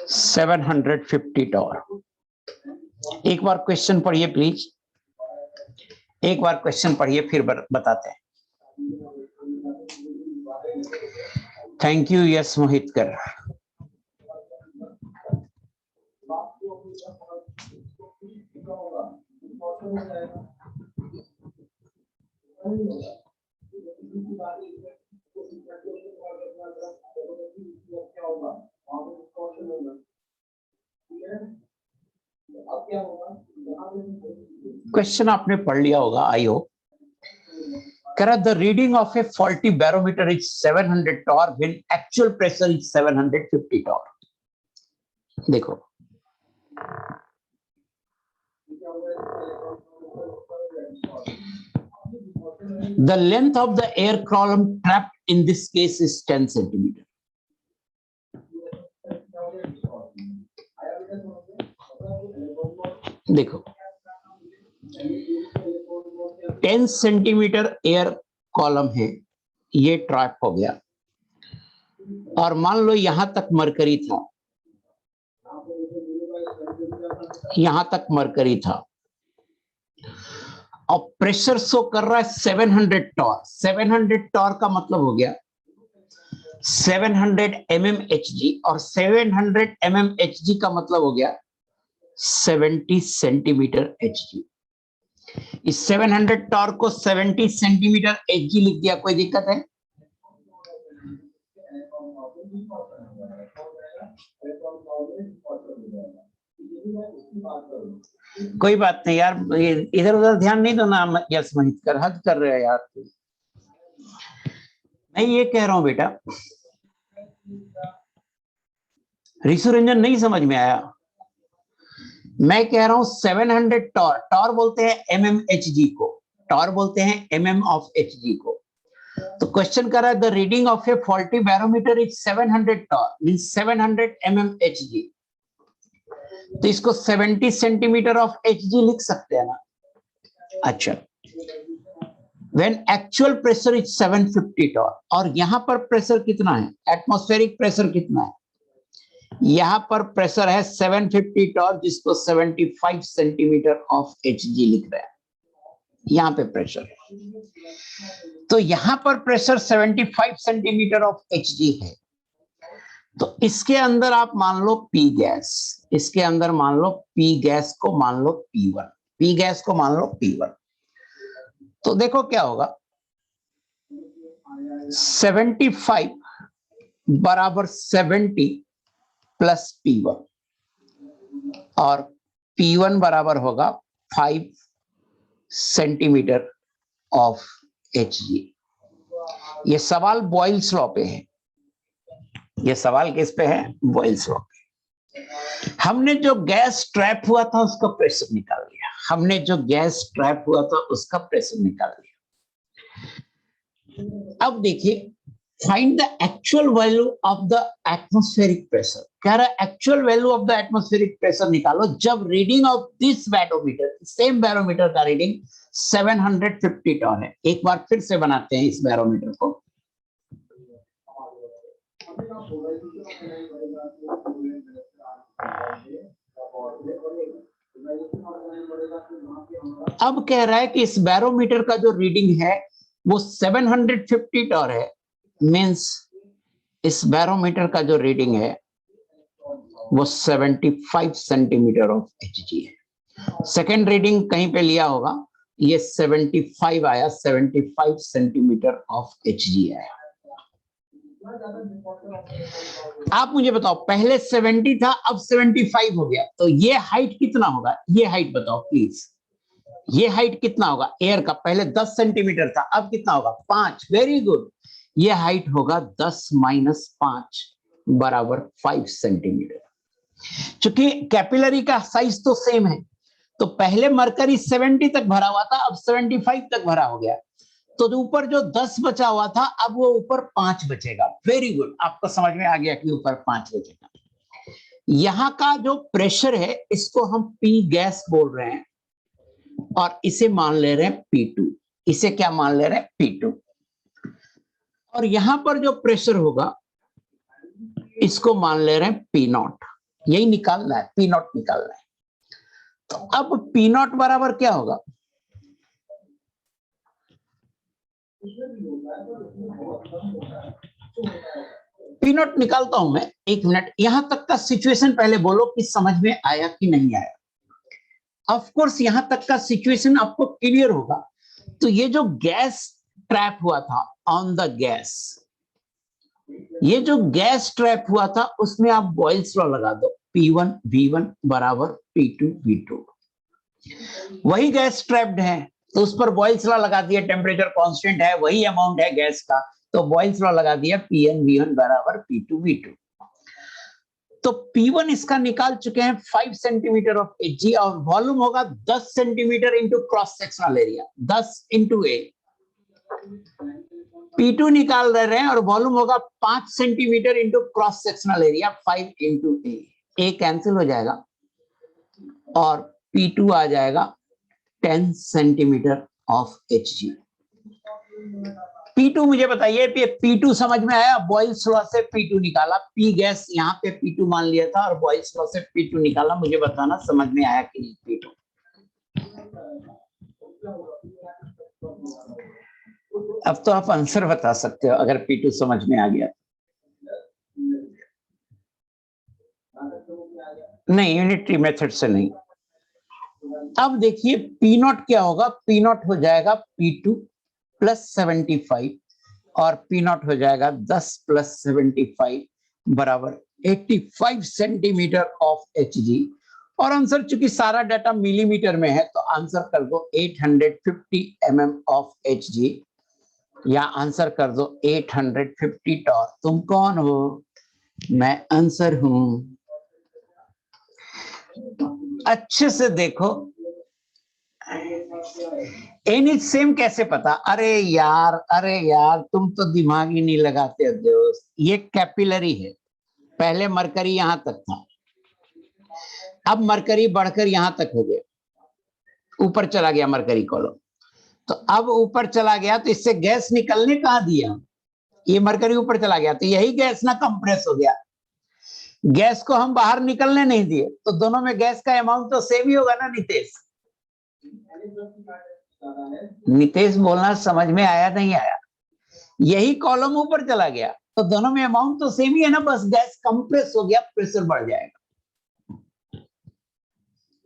$750 torr. एक बार question पढ़िए please, एक बार question पढ़िए फिर बताते हैं। Thank you yes मोहित कर। Question आपने पढ़ लिया होगा I hope. The reading of a faulty barometer is 700 torr when actual pressure is 750 torr. देखो the length of the air column trapped in this case is 10 centimeter. देखो 10 centimetre air column है, ये trap हो गया और मान लो यहां तक मरकरी था, यहां तक मरकरी था और प्रेशर शो कर रहा है 700 टॉर। 700 टॉर का मतलब हो गया 700 mmHg और 700 mmHg का मतलब हो गया 70 सेंटीमीटर Hg। इस 700 टॉर को 70 सेंटीमीटर Hg लिख दिया, कोई दिक्कत है? कोई बात नहीं यार, इधर उधर ध्यान नहीं दो ना यस मोहित कर, हद कर रहे हो यार। मैं ये कह रहा हूं बेटा, ऋषि रंजन नहीं समझ में आया। मैं कह रहा हूं 700 टॉर, टॉर बोलते हैं mmHg को, टॉर बोलते हैं mm ऑफ Hg को। तो क्वेश्चन कर रहा है the reading of a faulty barometer is 700 torr means 700 mmHg। तो इसको 70 सेंटीमीटर ऑफ Hg लिख सकते हैं ना। अच्छा, when actual pressure is 750 torr और यहां पर प्रेशर कितना है, एटमॉस्फेरिक प्रेशर कितना है, यहां पर प्रेशर है 750 टॉर जिसको 75 सेंटीमीटर ऑफ Hg लिख रहा है, यहां पे प्रेशर है। तो यहां पर प्रेशर 75 सेंटीमीटर ऑफ Hg है, तो इसके अंदर आप मान लो P गैस, इसके अंदर मान लो P गैस को मान लो P1, P गैस को मान लो P1। तो देखो क्या होगा, 75 बराबर 70 प्लस P1 और P1 बराबर होगा 5 सेंटीमीटर ऑफ Hg। ये सवाल बॉयल्स लॉ पे है, ये सवाल किस पे है, बॉयल्स लॉ पे। हमने जो गैस ट्रैप हुआ था उसका प्रेशर निकाल लिया, हमने जो गैस ट्रैप हुआ था उसका प्रेशर निकाल लिया। अब देखिए find the actual value of the atmospheric pressure. कह रहा है actual value of the atmospheric pressure निकालो जब reading of this barometer, same barometer का रीडिंग 750 टन है। एक बार फिर से बनाते हैं इस बैरोमीटर को। अब कह रहा है कि इस बैरोमीटर का जो रीडिंग है वो 750 टन है, मींस इस बैरोमीटर का जो रीडिंग है वो 75 सेंटीमीटर ऑफ Hg है। सेकेंड रीडिंग कहीं पे लिया होगा, ये 75 आया, 75 सेंटीमीटर ऑफ Hg आया। आप मुझे बताओ, पहले 70 था, अब 75 हो गया, तो ये हाइट कितना होगा? ये हाइट बताओ प्लीज, ये हाइट कितना होगा एयर का? पहले 10 सेंटीमीटर था, अब कितना होगा? 5। वेरी गुड, ये हाइट होगा 10 माइनस 5 बराबर 5 सेंटीमीटर। चूंकि कैपिलरी का साइज तो सेम है, तो पहले मरकरी 70 तक भरा हुआ था, अब 75 तक भरा हो गया, तो ऊपर जो 10 बचा हुआ था अब वो ऊपर 5 बचेगा। वेरी गुड, आपको समझ में आ गया कि ऊपर 5 बचेगा। यहां का जो प्रेशर है इसको हम पी गैस बोल रहे हैं और इसे मान ले रहे हैं P2। इसे क्या मान ले रहे हैं? P2। और यहां पर जो प्रेशर होगा इसको मान ले रहे हैं P0। यही निकालना है, P0 निकालना है। तो अब P0 बराबर क्या होगा? P0 निकालता हूं मैं, एक मिनट। यहां तक का सिचुएशन पहले बोलो कि समझ में आया कि नहीं आया। ऑफ कोर्स यहां तक का सिचुएशन आपको क्लियर होगा। तो ये जो गैस ट्रैप हुआ था ऑन द गैस, ये जो गैस ट्रैप हुआ था उसमें आप बॉयल्स लॉ लगा दो, P1 V1 बराबर P2 V2। वही गैस ट्रैप्ड है तो उस पर बॉयल्स लॉ लगा दिया, टेम्परेचर कांस्टेंट है, वही अमाउंट है गैस का, तो बॉयल्स लॉ लगा दिया Pn V1 बराबर P2 V2। तो P1 इसका निकाल चुके हैं 5 सेंटीमीटर ऑफ Hg, और वॉल्यूम होगा 10 centimetre into cross sectional area, 10 into A। P2 निकाल रहे हैं और वॉल्यूम होगा 5 centimetre into cross sectional area, 5 into A। A cancel हो जाएगा और P2 आ जाएगा 10 सेंटीमीटर ऑफ Hg। P2 मुझे बताइए, P2 समझ में आया? बॉयल्स लॉ से P2 निकाला, P गैस यहाँ पे P2 मान लिया था और बॉयल्स लॉ से P2 निकाला। मुझे बताना समझ में आया कि नहीं P2? अब तो आप आंसर बता सकते हो अगर P2 समझ में आ गया। नहीं, यूनिटरी मेथड से नहीं। अब देखिए P0 क्या होगा? P0 हो जाएगा P2 प्लस 75 और P0 हो जाएगा 10 प्लस 75 बराबर 85 सेंटीमीटर ऑफ Hg। और आंसर चूंकि सारा डाटा मिलीमीटर में है तो आंसर कर दो 850 mm ऑफ Hg, या आंसर कर दो 850 टॉर। तुम कौन हो? मैं आंसर हूं। अच्छे से देखो, एनी सेम कैसे पता? अरे यार तुम तो दिमाग ही नहीं लगाते हो दोस्त। ये कैपिलरी है, पहले मरकरी यहां तक था, अब मरकरी बढ़कर यहां तक हो गया, ऊपर चला गया मरकरी कॉलम। तो अब ऊपर चला गया तो इससे गैस निकलने कहां दिया? ये मरकरी ऊपर चला गया तो यही गैस ना कंप्रेस हो गया, गैस को हम बाहर निकलने नहीं दिए, तो दोनों में गैस का अमाउंट तो सेम ही होगा ना नितेश? नितेश बोलना समझ में आया नहीं आया? यही कॉलम ऊपर चला गया तो दोनों में अमाउंट तो सेम ही है ना, बस गैस कंप्रेस हो गया, प्रेशर बढ़ जाएगा।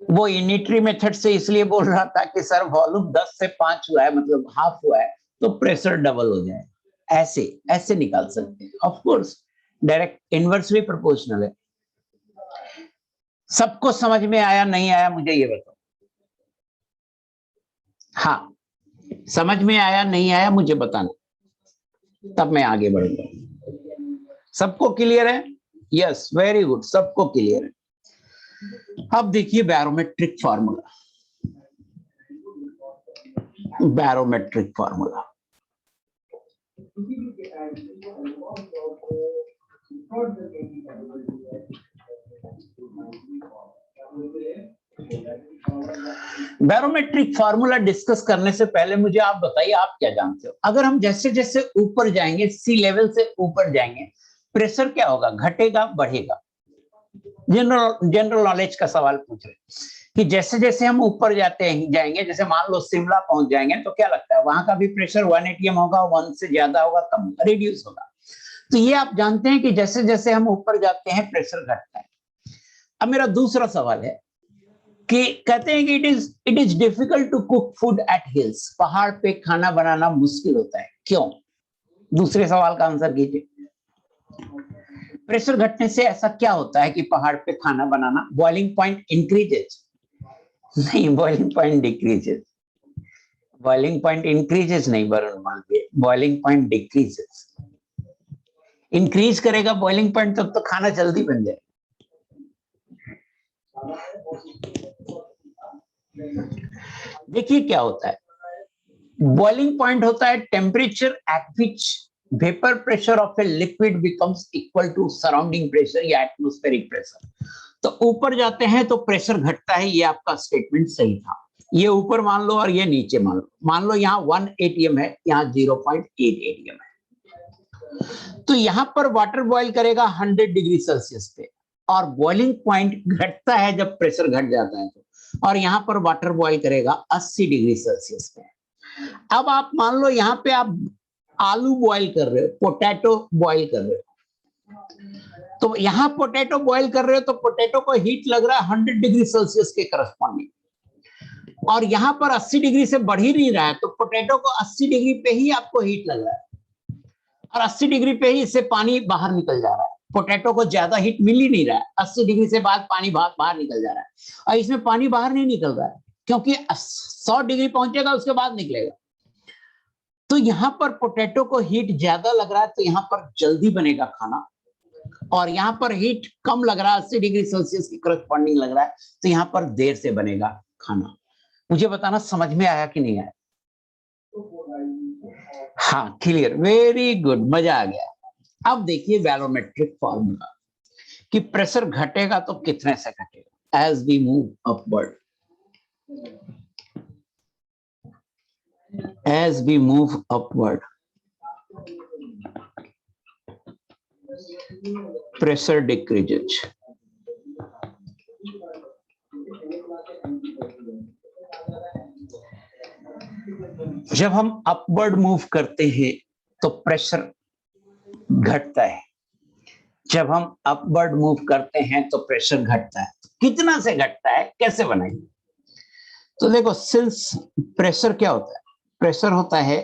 वो यूनिटरी मेथड से इसलिए बोल रहा था कि सर वॉल्यूम 10 से 5 हुआ है, मतलब हाफ हुआ है, तो प्रेशर डबल हो जाए। ऐसे ऐसे निकाल सकते हैं। Of course direct inversely proportional है। सबको समझ में आया नहीं आया मुझे ये बताओ? हाँ, समझ में आया नहीं आया मुझे बताना, तब मैं आगे बढ़ूंगा। सबको क्लियर है? यस, वेरी गुड, सबको क्लियर है। अब देखिए barometric formula, barometric formula barometric formula discuss करने से पहले मुझे आप बताइए, आप क्या जानते हो? अगर हम जैसे जैसे ऊपर जाएंगे, सी लेवल से ऊपर जाएंगे, प्रेशर क्या होगा? घटेगा, बढ़ेगा? जनरल नॉलेज का सवाल पूछ रहे कि जैसे जैसे हम ऊपर जाते हैं जाएंगे, जैसे मान लो शिमला पहुंच जाएंगे, तो क्या लगता है वहां का भी प्रेशर 1 atm होगा, 1 से ज्यादा होगा, कम, रिड्यूस होगा? तो ये आप जानते हैं कि जैसे जैसे हम ऊपर जाते हैं प्रेशर घटता है। अब मेरा दूसरा सवाल है कि कहते हैं कि it is difficult to cook food at hills, पहाड़ पे खाना बनाना मुश्किल होता है, क्यों? दूसरे सवाल का आंसर कीजिए। प्रेशर घटने से ऐसा क्या होता है कि पहाड़ पे खाना बनाना, बॉइलिंग पॉइंट इंक्रीजेज? नहीं, boiling point decreases. Boiling point increases नहीं Varun Malviya, boiling point decreases. Increase करेगा बॉइलिंग पॉइंट तब तो खाना जल्दी बन जाए। देखिए क्या होता है, बॉइलिंग पॉइंट होता है temperature at which vapour pressure of a liquid becomes equal to surrounding pressure या एटमॉस्फेरिक प्रेशर। तो ऊपर जाते हैं तो प्रेशर घटता है, ये आपका स्टेटमेंट सही था। ये ऊपर मान लो और ये नीचे मान लो। मान लो यहाँ 1 atm है, यहाँ 0.8 atm है। तो यहाँ पर वाटर बॉईल करेगा 100 डिग्री सेल्सियस पे, और बॉइलिंग पॉइंट घटता है जब प्रेशर घट जाता है तो, और यहाँ पर वाटर बॉईल करेगा 80 डिग्री सेल्सियस पे। अब आप मान लो यहाँ पे आप आलू बॉईल कर रहे हो, पोटैटो बॉईल कर रहे हो, तो यहाँ पोटैटो बॉईल कर रहे हो तो पोटैटो को हीट लग रहा है 100 डिग्री सेल्सियस के करस्पॉन्डिंग, और यहाँ पर 80 डिग्री से बढ़ ही नहीं रहा है, तो पोटैटो को 80 डिग्री पे ही आपको हीट लग रहा है, और 80 डिग्री पे ही इससे पानी बाहर निकल जा रहा है। पोटैटो को ज्यादा हीट मिल ही नहीं रहा है, 80 डिग्री से बाद पानी बाहर निकल जा रहा है, और इसमें पानी बाहर नहीं निकल रहा है क्योंकि 100 डिग्री पहुंचेगा उसके बाद निकलेगा। तो यहाँ पर पोटैटो को हीट ज्यादा लग रहा है, तो यहाँ पर जल्दी बनेगा खाना, और यहाँ पर हीट कम लग रहा है, 80 डिग्री सेल्सियस की करस्पॉन्डिंग लग रहा है, तो यहाँ पर देर से बनेगा खाना। मुझे बताना समझ में आया कि नहीं आया? हाँ, क्लियर, वेरी गुड, मजा आ गया। अब देखिए बैरोमेट्रिक फॉर्मूला कि प्रेशर घटेगा तो कितने से घटेगा, as we move upward, as we move upward, pressure decreases. जब हम अपवर्ड मूव करते हैं तो प्रेशर घटता है, जब हम अपवर्ड मूव करते हैं तो प्रेशर घटता है। कितना से घटता है, कैसे बनाएंगे? तो देखो, सिंस प्रेशर क्या होता है, प्रेशर होता है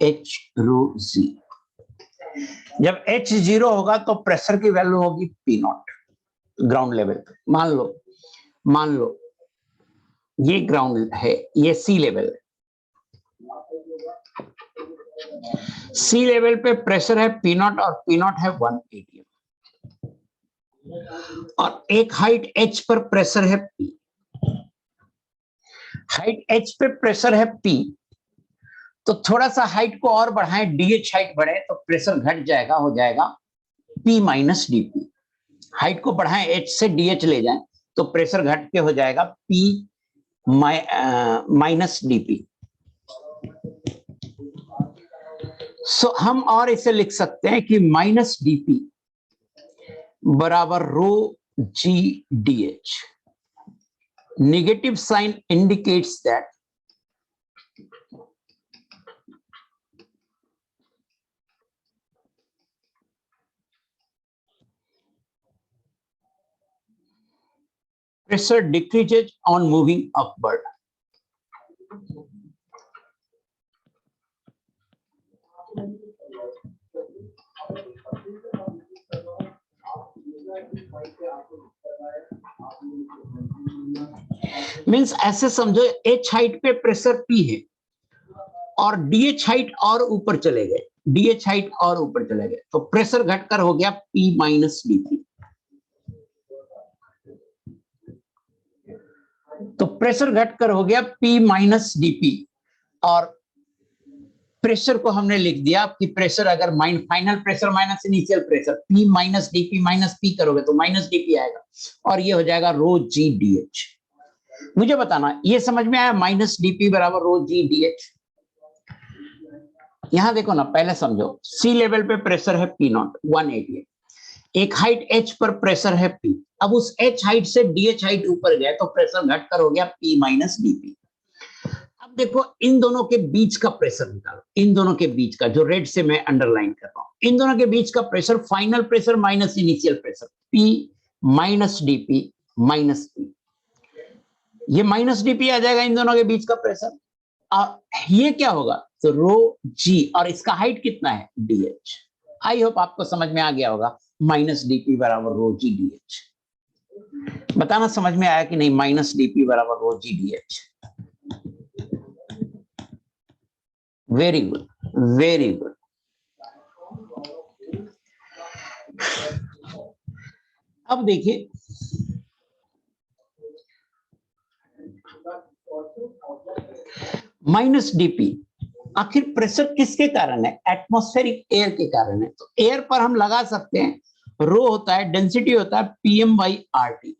H रो C। जब H 0 होगा तो प्रेशर की वैल्यू होगी P नॉट, ग्राउंड लेवल पे। मान लो ये ग्राउंड है, ये C लेवल है। C लेवल पे प्रेशर है P नॉट, और P नॉट है 1 atm, और एक हाइट H पर प्रेशर है P। हाइट H पे प्रेशर है P, तो थोड़ा सा हाइट को और बढ़ाएं, DH हाइट बढ़े तो प्रेशर घट जाएगा, हो जाएगा P माइनस DP। हाइट को बढ़ाएं, H से DH ले जाएं तो प्रेशर घट के हो जाएगा P माइनस DP। सो हम और इसे लिख सकते हैं कि माइनस DP बराबर rho GDH। Negative sign indicates that pressure decreases on moving upward. Means ऐसे समझो, H हाइट पे प्रेशर P है और DH हाइट और ऊपर चले गए, DH हाइट और ऊपर चले गए, तो प्रेशर घटकर हो गया P माइनस DP। तो प्रेशर घटकर हो गया P माइनस DP, और प्रेशर को हमने लिख दिया कि प्रेशर अगर final pressure minus initial pressure P minus DP minus P करोगे तो माइनस डीपी आएगा और ये हो जाएगा रो जी डी एच। मुझे बताना ये समझ में आया, माइनस डीपी बराबर रो जी डी एच। यहां देखो ना, पहले समझो, सी लेवल पे प्रेशर है P नॉट 188, एक हाइट H पर प्रेशर है P। अब उस H हाइट से DH हाइट ऊपर गया तो प्रेशर घटकर हो गया P माइनस डीपी। अब देखो इन दोनों के बीच का प्रेशर निकालो, इन दोनों के बीच का, जो रेड से मैं अंडरलाइन कर रहा हूं, इन दोनों के बीच का pressure final pressure minus initial pressure P minus DP minus P। ये माइनस डीपी आ जाएगा इन दोनों के बीच का प्रेशर, और ये क्या होगा तो रो जी, और इसका हाइट कितना है DH। आई होप आपको समझ में आ गया होगा, माइनस डीपी बराबर रो जी DH। बताना समझ में आया कि नहीं, माइनस डीपी बराबर रो जी DH। Very good, very good. अब देखिए माइनस डीपी, आखिर प्रेशर किसके कारण है, एटमॉस्फेरिक एयर के कारण है। तो एयर पर हम लगा सकते हैं, रो होता है, डेंसिटी होता है PM by RT।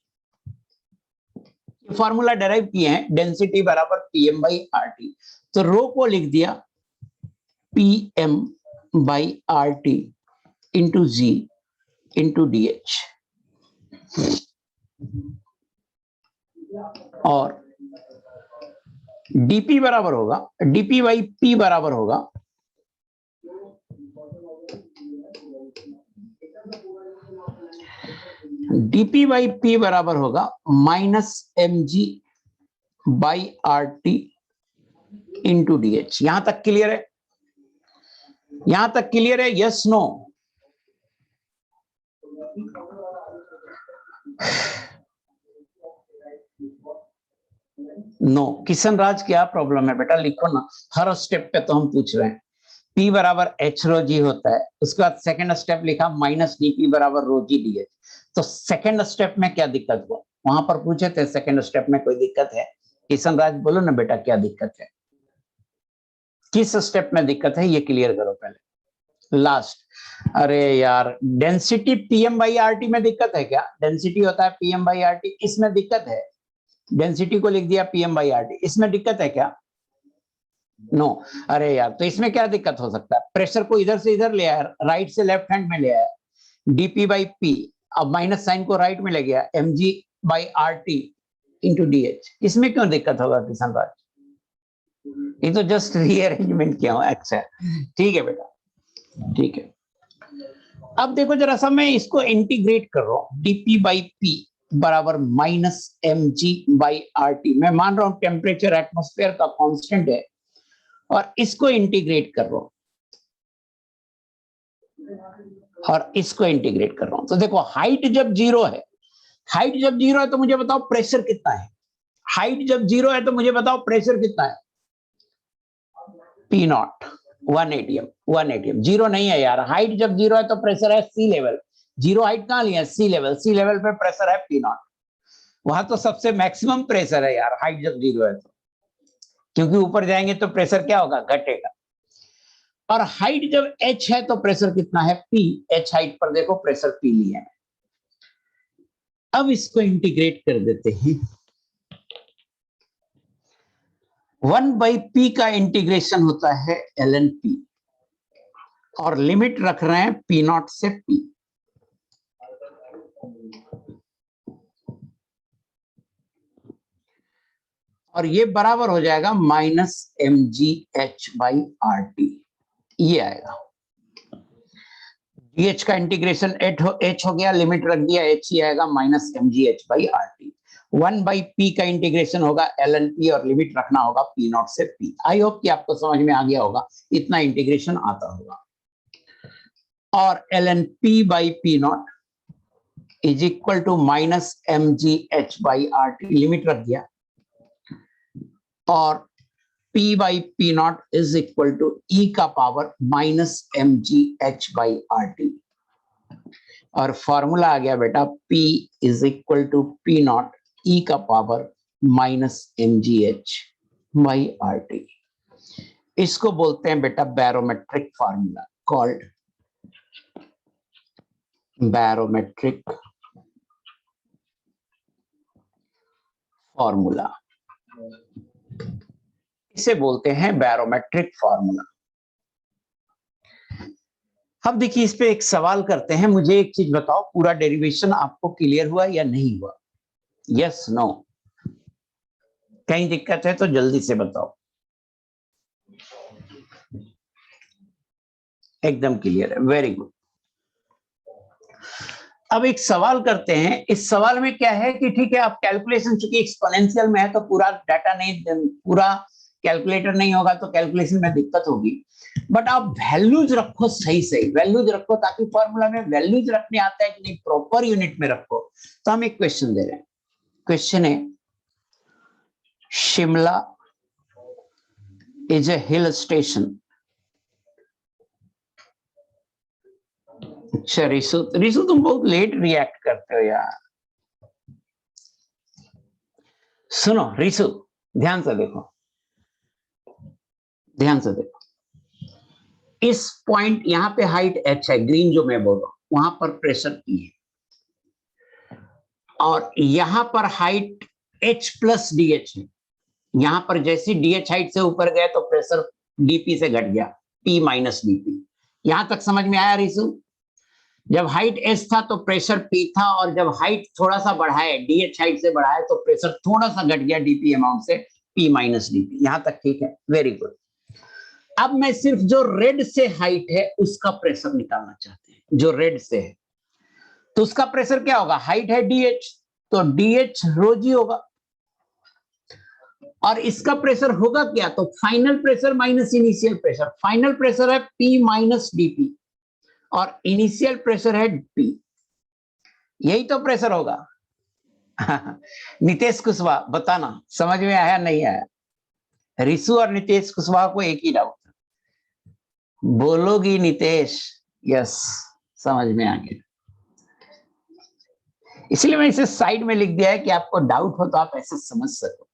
Formula derive किए हैं, डेंसिटी बराबर PM बाई RT। तो रो को लिख दिया PM by RT into G into DH, और डीपी बराबर होगा, डीपी बाई P बराबर होगा डीपी बाई P बराबर होगा minus mg by RT into DH। यहां तक क्लियर है, यहां तक क्लियर है, यस नो? नो। किशन राज क्या प्रॉब्लम है बेटा, लिखो ना, हर स्टेप पे तो हम पूछ रहे हैं। P बराबर H रो जी होता है, उसके बाद सेकंड स्टेप लिखा माइनस DP बराबर रो जी DH। तो सेकंड स्टेप में क्या दिक्कत हुआ, वहां पर पूछे थे सेकंड स्टेप में कोई दिक्कत है? किशन राज बोलो ना बेटा क्या दिक्कत है, किस स्टेप में दिक्कत है ये क्लियर करो पहले। लास्ट, अरे यार डेंसिटी PM बाई RT में दिक्कत है क्या? डेंसिटी होता है PM बाई RT, इसमें दिक्कत है? डेंसिटी को लिख दिया PM बाई RT, इसमें दिक्कत है क्या? नो। अरे यार तो इसमें क्या दिक्कत हो सकता है, प्रेशर को इधर से इधर ले आया, राइट से लेफ्ट हैंड में ले आया, डीपी बाई P, अब माइनस साइन को राइट में ले गया, mg by RT into DH। इसमें क्यों दिक्कत होगा किशन राज? ये तो जस्ट रीअरेंजमेंट किया हूं। अच्छा ठीक है बेटा, ठीक है। अब देखो जरा सा, मैं इसको इंटीग्रेट कर रहा हूं, डीपी बाई P बराबर माइनस mg बाई RT। मैं मान रहा हूं टेम्परेचर एटमॉस्फेयर का कांस्टेंट है और इसको इंटीग्रेट कर रहा हूं, और इसको इंटीग्रेट कर रहा हूं। तो देखो हाइट जब जीरो है, हाइट जब जीरो है तो मुझे बताओ प्रेशर कितना है, हाइट जब जीरो है तो मुझे बताओ प्रेशर कितना है, P naught 1 atm, 1 atm। Zero नहीं है यार, हाइट जब जीरो है तो प्रेशर है सी लेवल। जीरो हाइट कहां लिया, सी लेवल, सी लेवल पे प्रेशर है P नॉट, वहां तो सबसे मैक्सिमम प्रेशर है यार हाइट जब जीरो है तो, क्योंकि ऊपर जाएंगे तो प्रेशर क्या होगा, घटेगा। और हाइट जब h है तो प्रेशर कितना है, P। h हाइट पर देखो प्रेशर P लिया है। अब इसको इंटीग्रेट कर देते हैं, 1 बाई P का इंटीग्रेशन होता है ln P, और लिमिट रख रहे हैं P नॉट से P। और ये बराबर हो जाएगा माइनस mgh बाई RT, ये आएगा। DH का इंटीग्रेशन h हो गया, लिमिट रख दिया, h ही आएगा, minus mgh by RT। 1 by P का इंटीग्रेशन होगा ln P, और लिमिट रखना होगा P नॉट से P। आई होप कि आपको समझ में आ गया होगा, इतना इंटीग्रेशन आता होगा। और ln P by P naught is equal to minus mgh by RT, limit रख दिया, और P by P naught is equal to E का power minus mgh by RT। और फॉर्मूला आ गया बेटा, P is equal to P naught E का power minus mgh by RT। इसको बोलते हैं बेटा barometric formula, called barometric formula, इसे बोलते हैं बैरोमेट्रिक फार्मूला। अब देखिए इस पे एक सवाल करते हैं, मुझे एक चीज बताओ, पूरा डेरिवेशन आपको क्लियर हुआ या नहीं हुआ? Yes no? कहीं दिक्कत है तो जल्दी से बताओ। एकदम क्लियर है, वेरी गुड। अब एक सवाल करते हैं, इस सवाल में क्या है कि ठीक है आप कैलकुलेशन, चूंकि एक्सपोनेंशियल में है तो पूरा डाटा नहीं, पूरा कैलकुलेटर नहीं होगा तो कैलकुलेशन में दिक्कत होगी, बट आप वैल्यूज रखो, सही सही वैल्यूज रखो, ताकि फॉर्मूला में वैल्यूज रखने आता है कि नहीं, प्रॉपर यूनिट में रखो। तो हम एक क्वेश्चन दे रहे हैं, क्वेश्चन है Shimla is a hill station. अच्छा रिशु, रिशु तुम बहुत लेट रिएक्ट करते हो यार। सुनो रिशु, ध्यान से देखो, ध्यान से देखो, इस पॉइंट यहां पे हाइट h है, ग्रीन जो मैं बोल रहा हूं, वहां पर प्रेशर E है, और यहां पर हाइट h प्लस DH है। यहां पर जैसी DH हाइट से ऊपर गए तो प्रेशर DP से घट गया, P माइनस DP। यहां तक समझ में आया रिशु? जब हाइट s था तो प्रेशर P था, और जब हाइट थोड़ा सा बढ़ाए, DH हाइट से बढ़ाए, तो प्रेशर थोड़ा सा घट गया DP अमाउंट से, P माइनस DP। यहां तक ठीक है, वेरी गुड। अब मैं सिर्फ जो रेड से हाइट है उसका प्रेशर निकालना चाहते हैं, जो रेड से है, तो उसका प्रेशर क्या होगा? हाइट है DH, तो DH ρg होगा, और इसका प्रेशर होगा क्या? तो final pressure minus initial pressure. Final pressure है P माइनस DP, और इनिशियल प्रेशर है P, यही तो प्रेशर होगा। नितेश कुशवाहा बताना समझ में आया नहीं आया? रिशु और नितेश कुशवाहा को एक ही डाउट, बोलोगी नितेश? यस, समझ में आ गया। इसलिए मैं इसे साइड में लिख दिया है कि आपको डाउट हो तो आप ऐसे समझ सको।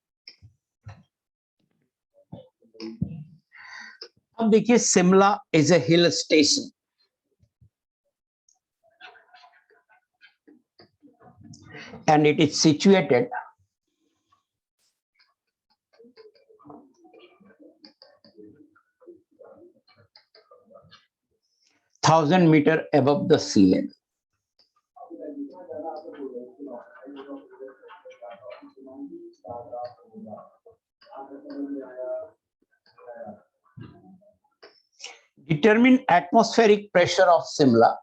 अब देखिए Shimla is a hill station, and it is situated thousand meter above the sea level. Determine atmospheric pressure of Shimla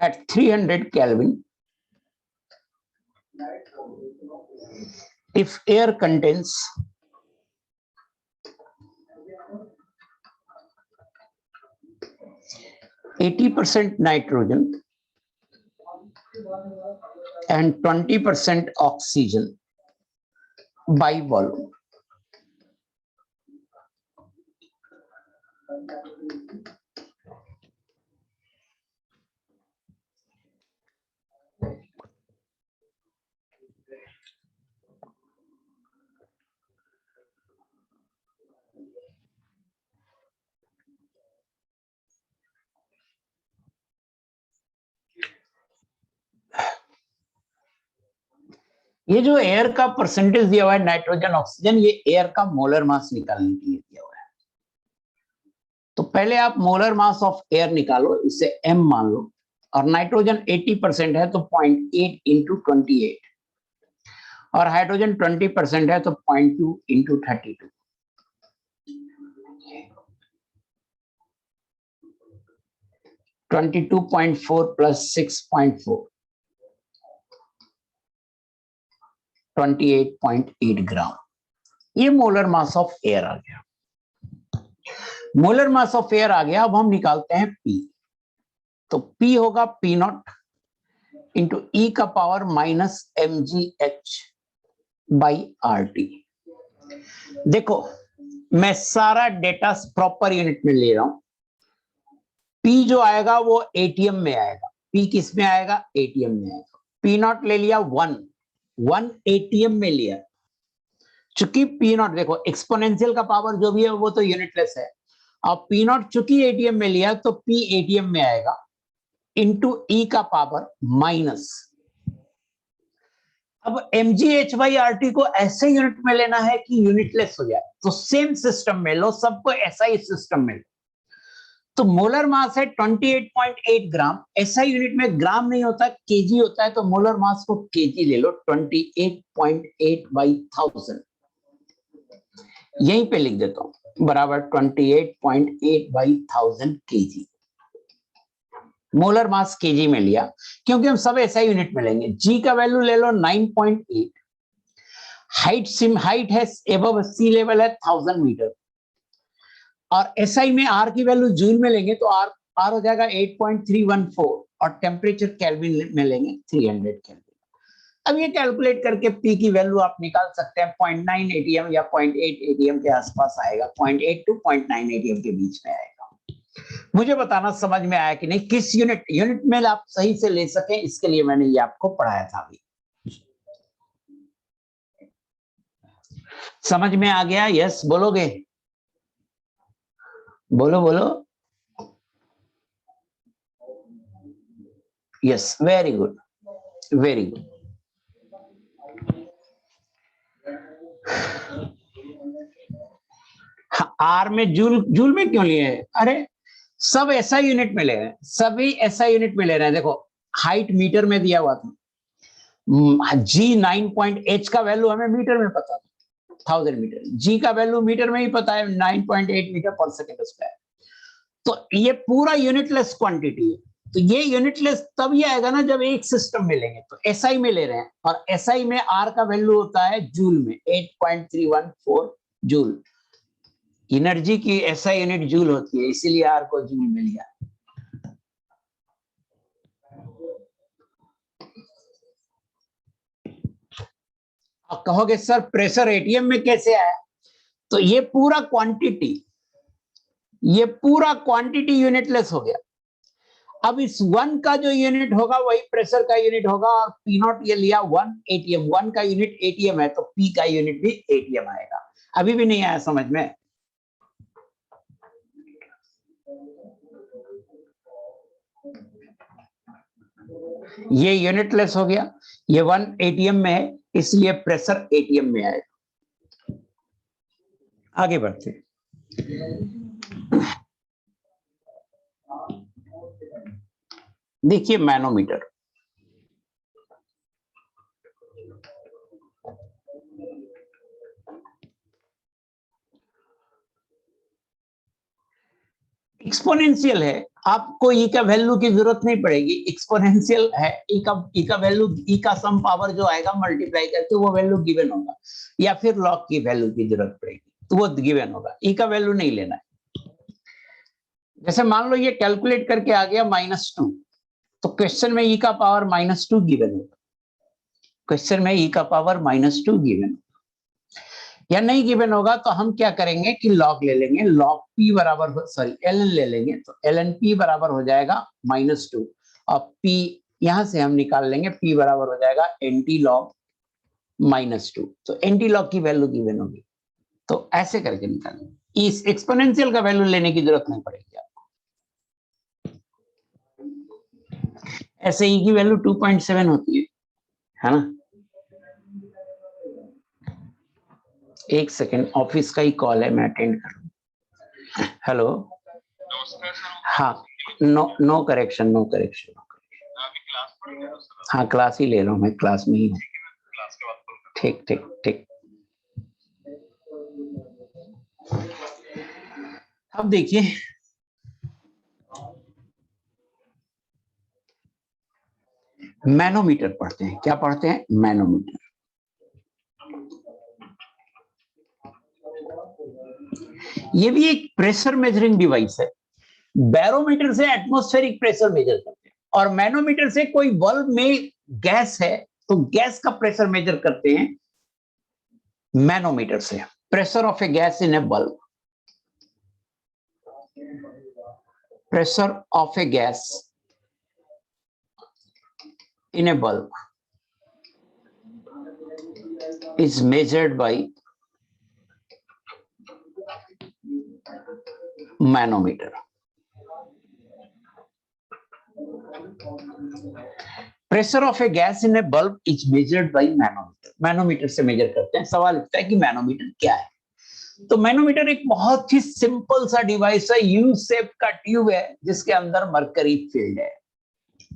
at 300 Kelvin if air contains 80% nitrogen and 20% oxygen by volume. ये जो एयर का परसेंटेज दिया हुआ है nitrogen oxygen, ये air का molar mass निकालने के लिए दिया हुआ है। तो पहले आप मोलर मास ऑफ एयर निकालो, इसे m मान लो, और नाइट्रोजन 80% है तो 0.8 इंटू 28, और हाइड्रोजन 20% है तो 0.2 इंटू 32। 22.4 प्लस 6.4, 28.8 ग्राम, ये मोलर मास ऑफ एयर आ गया। मोलर मास ऑफ एयर आ गया। अब हम निकालते हैं P, तो P होगा P नॉट इंटू E का power minus mgh by RT। देखो मैं सारा डेटा प्रॉपर यूनिट में ले रहा हूं। पी जो आएगा वो एटीएम में आएगा। पी किस में आएगा? एटीएम में आएगा। पी नॉट ले लिया 1 एटीएम में लिया। चूंकि पी नॉट देखो एक्सपोनेंशियल का पावर जो भी है वो तो यूनिटलेस है। अब पी नॉट चूंकि एटीएम में लिया तो पी एटीएम में आएगा इंटू ई का पावर माइनस। अब mgh/rt को ऐसे यूनिट में लेना है कि यूनिटलेस हो जाए, तो सेम सिस्टम में लो, सबको एसआई सिस्टम में लो। तो मोलर मास है 28.8 ग्राम। एसआई यूनिट में ग्राम नहीं होता, केजी होता है, तो मोलर मास को केजी ले लो। 28.8/1000 यहीं पे लिख देता हूं, बराबर 28.8/1000 केजी। मोलर मास केजी में लिया क्योंकि हम सब एसआई यूनिट में लेंगे। जी का वैल्यू ले लो 9.8। हाइट है एबव सी लेवल है 1000 मीटर। और एसआई में आर की वैल्यू जूल में लेंगे तो आर हो जाएगा 8.314 और टेम्परेचर केल्विन में लेंगे 300 केल्विन। अब ये कैलकुलेट करके पी की वैल्यू आप निकाल सकते हैं। 0.9 एटीएम या 0.8 एटीएम के आसपास आएगा। 0.8 to 0.9 एटीएम के बीच में आएगा। मुझे बताना समझ में आया कि नहीं, किस यूनिट में आप सही से ले सके, इसके लिए मैंने ये आपको पढ़ाया था। अभी समझ में आ गया? यस बोलोगे? बोलो बोलो। Yes, very good, very good. R में जूल में क्यों लिए? अरे सब एसआई यूनिट में ले रहे हैं, सभी एसआई यूनिट में ले रहे हैं। देखो हाइट मीटर में दिया हुआ था, जी 9.h का वैल्यू हमें मीटर में पता था, 1000 मीटर। जी का वैल्यू मीटर में ही पता है, 9.8 मीटर पर सेकेंड स्क्वायर। तो ये पूरा यूनिटलेस क्वांटिटी है। तो ये यूनिटलेस तब ये आएगा ना जब एक सिस्टम में लेंगे। तो एसआई में ले रहे हैं और एसआई में आर का वैल्यू होता है जूल में, 8.314 जूल। एनर्जी की एसआई यूनिट जूल होती है, इसीलिए आर को जूल में लिया। अब कहोगे सर प्रेशर एटीएम में कैसे आया? तो ये पूरा क्वांटिटी यूनिटलेस हो गया। अब इस 1 का जो यूनिट होगा वही प्रेशर का यूनिट होगा। और पी नॉट ये लिया 1 एटीएम, 1 का यूनिट एटीएम है तो पी का यूनिट भी एटीएम आएगा। अभी भी नहीं आया समझ में? ये यूनिटलेस हो गया, ये 1 एटीएम में है, इसलिए प्रेशर एटीएम में आएगा। आगे बढ़ते। देखिए मैनोमीटर, एक्सपोनेंशियल है, आपको ई का वैल्यू की जरूरत नहीं पड़ेगी। एक्सपोनेंशियल है, ई का वैल्यू, ई का सम पावर जो आएगा मल्टीप्लाई करके वो वैल्यू गिवन होगा, या फिर लॉग की वैल्यू की जरूरत पड़ेगी तो वो गिवन होगा। ई का वैल्यू नहीं लेना है। जैसे मान लो ये कैलकुलेट करके आ गया -2, तो क्वेश्चन में ई का पावर -2 गिवन होगा। क्वेश्चन में ई का पावर -2 गिवन या नहीं गिवन होगा तो हम क्या करेंगे कि लॉग ले लेंगे। लॉग पी बराबर, सॉरी एल ले लेंगे, तो एल एन पी बराबर हो जाएगा -2 और पी यहां से हम निकाल लेंगे, पी बराबर हो जाएगा एंटी लॉग -2। तो एंटी लॉग की वैल्यू गिवन होगी, तो ऐसे करके निकालेंगे। इस एक्सपोनेंशियल का वैल्यू लेने की जरूरत नहीं पड़ेगी आपको। ऐसे ई की वैल्यू 2.7 होती है ना? एक सेकेंड, ऑफिस का ही कॉल है, मैं अटेंड कर लूं। हेलो, हाँ, नो करेक्शन, नो करेक्शन। हाँ क्लास ही ले रहा हूँ मैं, क्लास में ही हूँ। ठीक ठीक ठीक। अब देखिए मैनोमीटर पढ़ते हैं। क्या पढ़ते हैं? मैनोमीटर। ये भी एक प्रेशर मेजरिंग डिवाइस है। बैरोमीटर से एटमॉस्फेरिक प्रेशर मेजर करते हैं और मैनोमीटर से कोई बल्ब में गैस है तो गैस का प्रेशर मेजर करते हैं मैनोमीटर से। pressure of a gas in a bulb. Pressure of a gas in a bulb is measured by manometer. Pressure of A gas in A bulb is measured by manometer. Manometer से major करते हैं. सवाल उठता है कि manometer क्या है. तो मैनोमीटर एक बहुत ही सिंपल सा डिवाइस है, यू शेप का ट्यूब है जिसके अंदर मरकरी फील्ड है.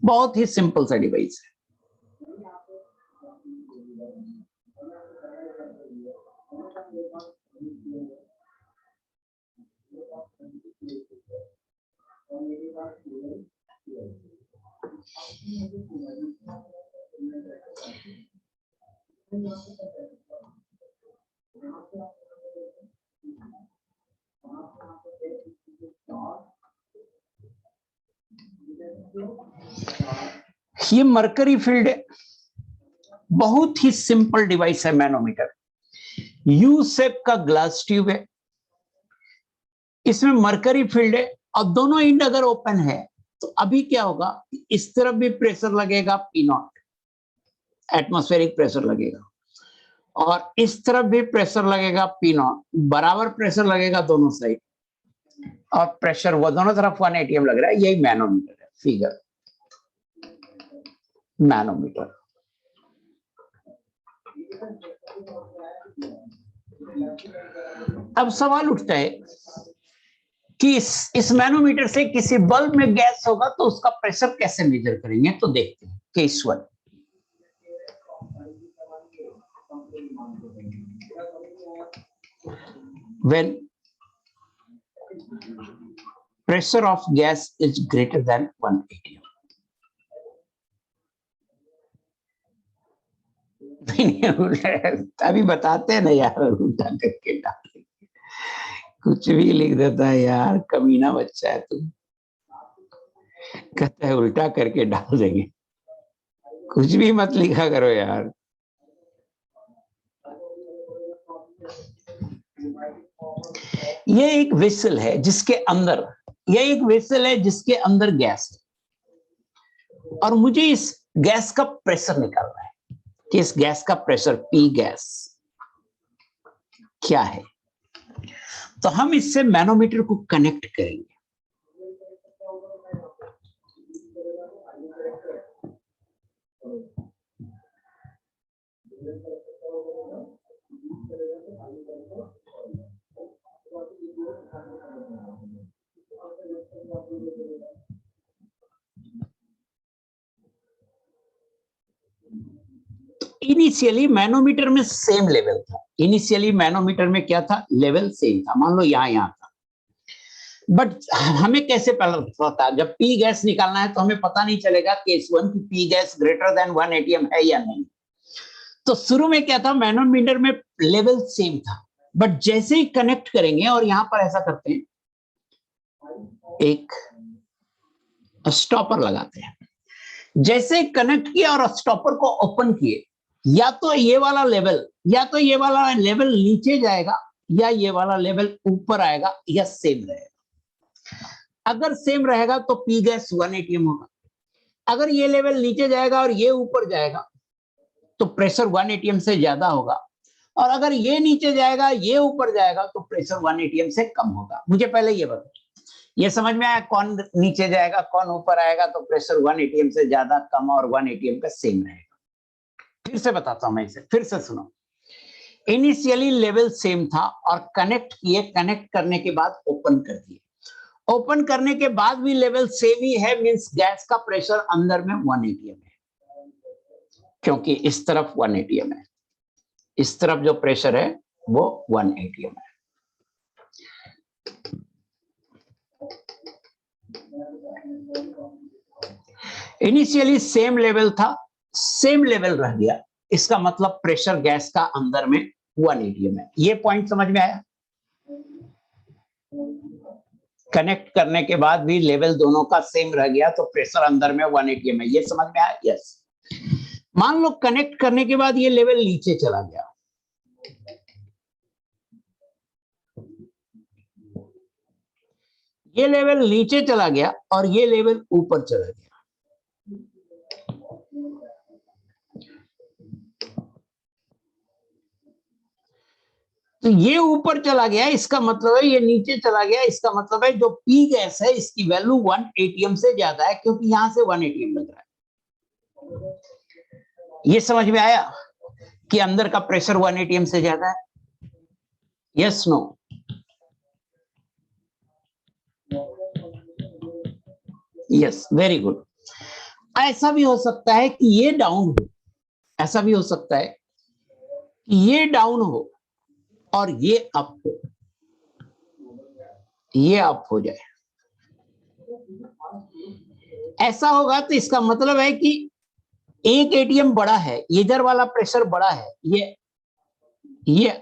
बहुत ही सिंपल सा डिवाइस है. ये मरकरी फील्ड है. बहुत ही सिंपल डिवाइस है मैनोमीटर. यू शेप का ग्लास ट्यूब है, इसमें मरकरी फील्ड है और दोनों एंड अगर ओपन है तो अभी क्या होगा, इस तरफ भी प्रेशर लगेगा P0, एटमॉस्फेरिक प्रेशर लगेगा, और इस तरफ भी प्रेशर लगेगा P0, बराबर प्रेशर लगेगा दोनों साइड, और प्रेशर वो दोनों तरफ 1 atm लग रहा है. यही मैनोमीटर है. Figure manometer. अब सवाल उठता है कि इस मैनोमीटर से किसी बल्ब में गैस होगा तो उसका प्रेशर कैसे मेजर करेंगे. तो देखते हैं. Case 1. When pressure of gas is greater than 1 atm. अभी बताते हैं ना यार, उल्टा करके डाल, कुछ भी लिख देता है यार, कमीना बच्चा है तू. कहता है उल्टा करके डाल देंगे. कुछ भी मत लिखा करो यार. ये एक वेसल है जिसके अंदर, ये एक वेसल है जिसके अंदर गैस है, और मुझे इस गैस का प्रेशर निकालना है कि इस गैस का प्रेशर P गैस क्या है. तो हम इससे मैनोमीटर को कनेक्ट करेंगे. इनिशियली मैनोमीटर में सेम लेवल था. इनिशियली मैनोमीटर में क्या था, लेवल सेम था. मान लो यहां था, बट हमें कैसे पता, जब P गैस निकालना है तो हमें पता नहीं चलेगा केस 1 की P gas greater than 1 atm है या नहीं. तो शुरू में क्या था, मैनोमीटर में लेवल सेम था, बट जैसे ही कनेक्ट करेंगे, और यहां पर ऐसा करते हैं, एक स्टॉपर लगाते हैं. जैसे कनेक्ट किया और स्टॉपर को ओपन किए, या तो ये वाला लेवल नीचे जाएगा, या ये वाला लेवल ऊपर आएगा, या सेम रहेगा. अगर सेम रहेगा तो P गैस 1 atm होगा. अगर ये लेवल नीचे जाएगा और ये ऊपर जाएगा तो प्रेशर 1 atm से ज्यादा होगा, और अगर ये नीचे जाएगा, ये ऊपर जाएगा तो प्रेशर 1 atm से कम होगा. मुझे पहले ये बताओ, ये समझ में आया कौन नीचे जाएगा कौन ऊपर आएगा तो प्रेशर 1 atm से ज्यादा, कम और 1 atm का सेम रहेगा. फिर से बताता हूं मैं इसे, फिर से सुनो. इनिशियली लेवल सेम था और कनेक्ट किए, कनेक्ट करने के बाद ओपन कर दिए. ओपन करने के बाद भी लेवल सेम ही है, मींस गैस का प्रेशर अंदर में 1 atm है, क्योंकि इस तरफ 1 atm है, इस तरफ जो प्रेशर है वो 1 atm है. इनिशियली सेम लेवल था, सेम लेवल रह गया, इसका मतलब प्रेशर गैस का अंदर में 1 atm है. ये पॉइंट समझ में आया. कनेक्ट करने के बाद भी लेवल दोनों का सेम रह गया तो प्रेशर अंदर में 1 atm है. ये समझ में आया. यस. मान लो कनेक्ट करने के बाद ये लेवल नीचे चला गया, ये लेवल नीचे चला गया और ये लेवल ऊपर चला गया। तो ये ऊपर चला गया, इसका मतलब है ये नीचे चला गया, इसका मतलब है जो पी गैस है इसकी वैल्यू 1 एटीएम से ज्यादा है, क्योंकि यहां से 1 एटीएम लग रहा है। ये समझ में आया कि अंदर का प्रेशर 1 एटीएम से ज्यादा है? Yes no? Yes, very good. ऐसा भी हो सकता है कि ये डाउन हो, ऐसा भी हो सकता है कि ये डाउन हो और ये अप हो, ये अप हो जाए। ऐसा होगा तो इसका मतलब है कि एक एटीएम बड़ा है, इधर वाला प्रेशर बड़ा है, ये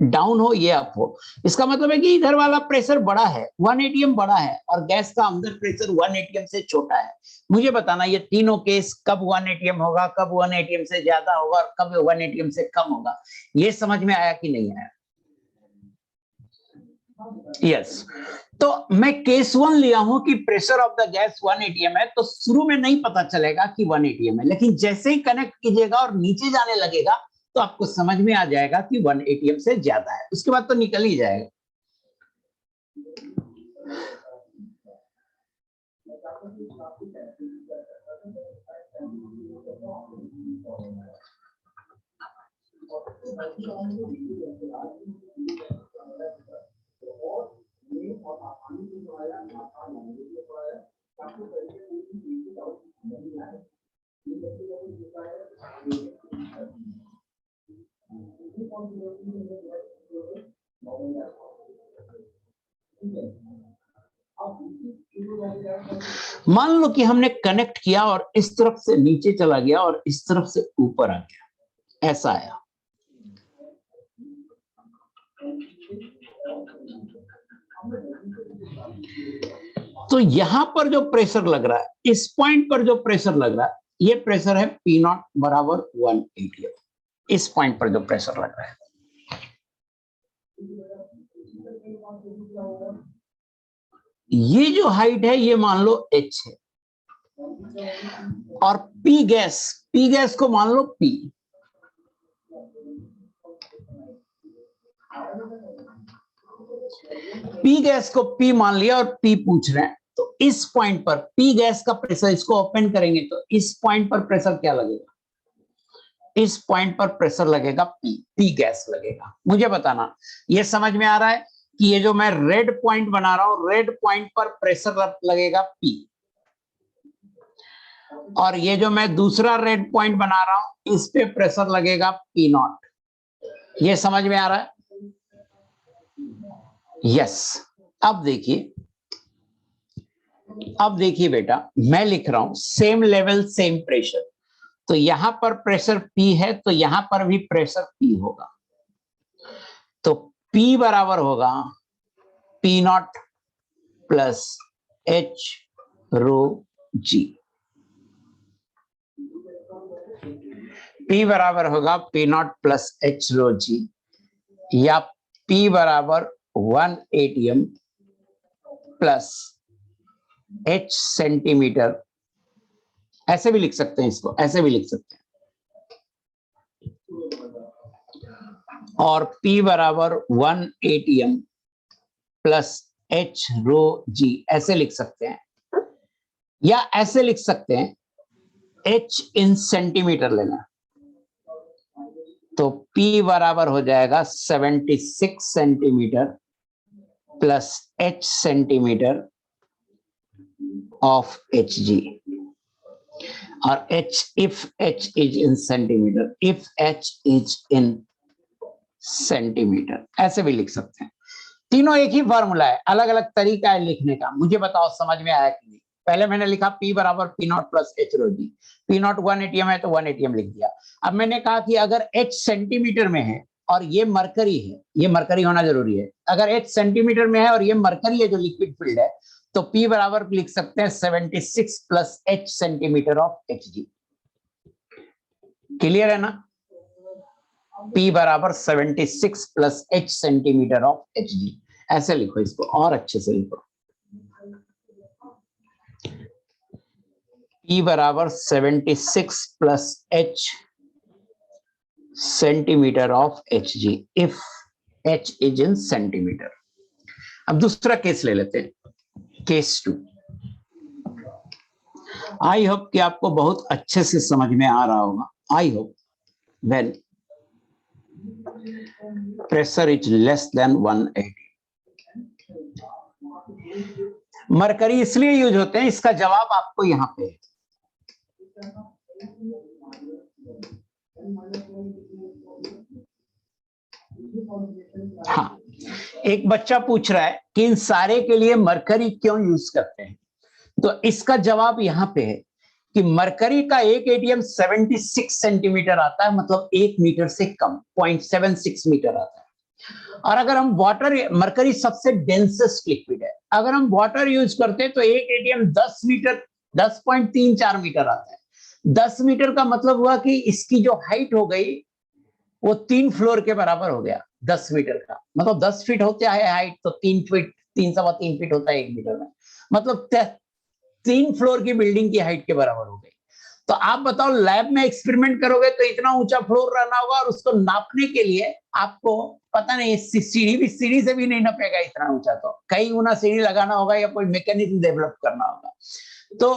डाउन हो ये अप हो, इसका मतलब है कि इधर वाला प्रेशर बड़ा है, 1 एटीएम बड़ा है और गैस का अंदर प्रेशर 1 एटीएम से छोटा है। मुझे बताना ये तीनों केस कब 1 एटीएम होगा, कब 1 एटीएम से ज्यादा होगा और कब 1 एटीएम से कम होगा। ये समझ में आया कि नहीं आया? यस। तो मैं केस 1 लिया हूं कि pressure of the gas 1 atm है, तो शुरू में नहीं पता चलेगा कि 1 एटीएम है, लेकिन जैसे ही कनेक्ट कीजिएगा और नीचे जाने लगेगा तो आपको समझ में आ जाएगा कि 1 एटीएम से ज्यादा है, उसके बाद तो निकल ही जाएगा। मान लो कि हमने कनेक्ट किया और इस तरफ से नीचे चला गया और इस तरफ से ऊपर आ गया, ऐसा आया। तो यहां पर जो प्रेशर लग रहा है, इस पॉइंट पर जो प्रेशर लग रहा है, ये प्रेशर है P नॉट बराबर 1 एटीएम। इस पॉइंट पर जो प्रेशर लग रहा है, ये जो हाइट है ये मान लो H है और P गैस को मान लो P। P गैस को P मान लिया और P पूछ रहे हैं, तो इस पॉइंट पर P गैस का प्रेशर, इसको ओपन करेंगे तो इस पॉइंट पर प्रेशर क्या लगेगा? इस पॉइंट पर प्रेशर लगेगा P गैस लगेगा। मुझे बताना ये समझ में आ रहा है कि ये जो मैं रेड पॉइंट बना रहा हूं, रेड पॉइंट पर प्रेशर लगेगा P, और ये जो मैं दूसरा रेड पॉइंट बना रहा हूं इस पे प्रेशर लगेगा P नॉट। ये समझ में आ रहा है? यस। अब देखिए बेटा, मैं लिख रहा हूं सेम लेवल सेम प्रेशर, तो यहां पर प्रेशर P है तो यहां पर भी प्रेशर P होगा, तो P बराबर होगा P naught plus H rho G। P बराबर होगा P naught plus H rho G, या P बराबर 1 एटीएम प्लस H सेंटीमीटर, ऐसे भी लिख सकते हैं इसको, ऐसे भी लिख सकते हैं, और P बराबर 1 ATM plus H rho G, ऐसे लिख सकते हैं, या ऐसे लिख सकते हैं H इन सेंटीमीटर लेना, तो P बराबर हो जाएगा 76 centimetre plus H centimetre of Hg, और H if H is in centimeter, if H is in centimetre, ऐसे भी लिख सकते हैं। तीनों एक ही फॉर्मूला है, अलग अलग तरीका है लिखने का। मुझे बताओ समझ में आया कि नहीं? पहले मैंने लिखा P बराबर P naught plus H rho G, P naught 1 atm है तो 1 एटीएम लिख दिया। अब मैंने कहा कि अगर H सेंटीमीटर में है और ये मरकरी है, ये मरकरी होना जरूरी है, अगर H सेंटीमीटर में है और ये मरकरी है जो लिक्विड फील्ड है, तो P बराबर लिख सकते हैं 76 plus H centimetre of Hg। Clear है ना? P बराबर 76 plus H centimetre of Hg, ऐसे लिखो इसको और अच्छे से लिखो। P बराबर 76 plus H centimetre of Hg if H is in centimetre. अब दूसरा केस ले लेते हैं, केस 2। आई होप कि आपको बहुत अच्छे से समझ में आ रहा होगा। I hope when pressure is less than 180। Mercury इसलिए यूज होते हैं, इसका जवाब आपको यहां पे है। हाँ, एक बच्चा पूछ रहा है कि इन सारे के लिए मरकरी क्यों यूज करते हैं, तो इसका जवाब यहां पे है कि मरकरी का एक एटीएम 76 सेंटीमीटर आता है, मतलब 1 मीटर से कम, 0.76 मीटर आता है। और अगर हम वाटर, मरकरी सबसे डेंसेस्ट लिक्विड है, अगर हम वाटर यूज करते हैं तो एक एटीएम 10 मीटर 10.34 मीटर आता है। 10 मीटर का मतलब हुआ कि इसकी जो हाइट हो गई वो 3 फ्लोर के बराबर हो गया। 10 मीटर का मतलब 10 फीट होता है हाइट, तो 3 फीट 3.25 फीट होता है 1 मीटर में, मतलब 3 फ्लोर की बिल्डिंग की हाइट के बराबर हो गई। तो आप बताओ, लैब में एक्सपेरिमेंट करोगे तो इतना ऊंचा फ्लोर रहना होगा, और उसको नापने के लिए आपको पता नहीं, सीढ़ी से भी नहीं नपेगा इतना ऊंचा, तो कई गुना सीढ़ी लगाना होगा या कोई मैकेनिज्म डेवलप करना होगा। तो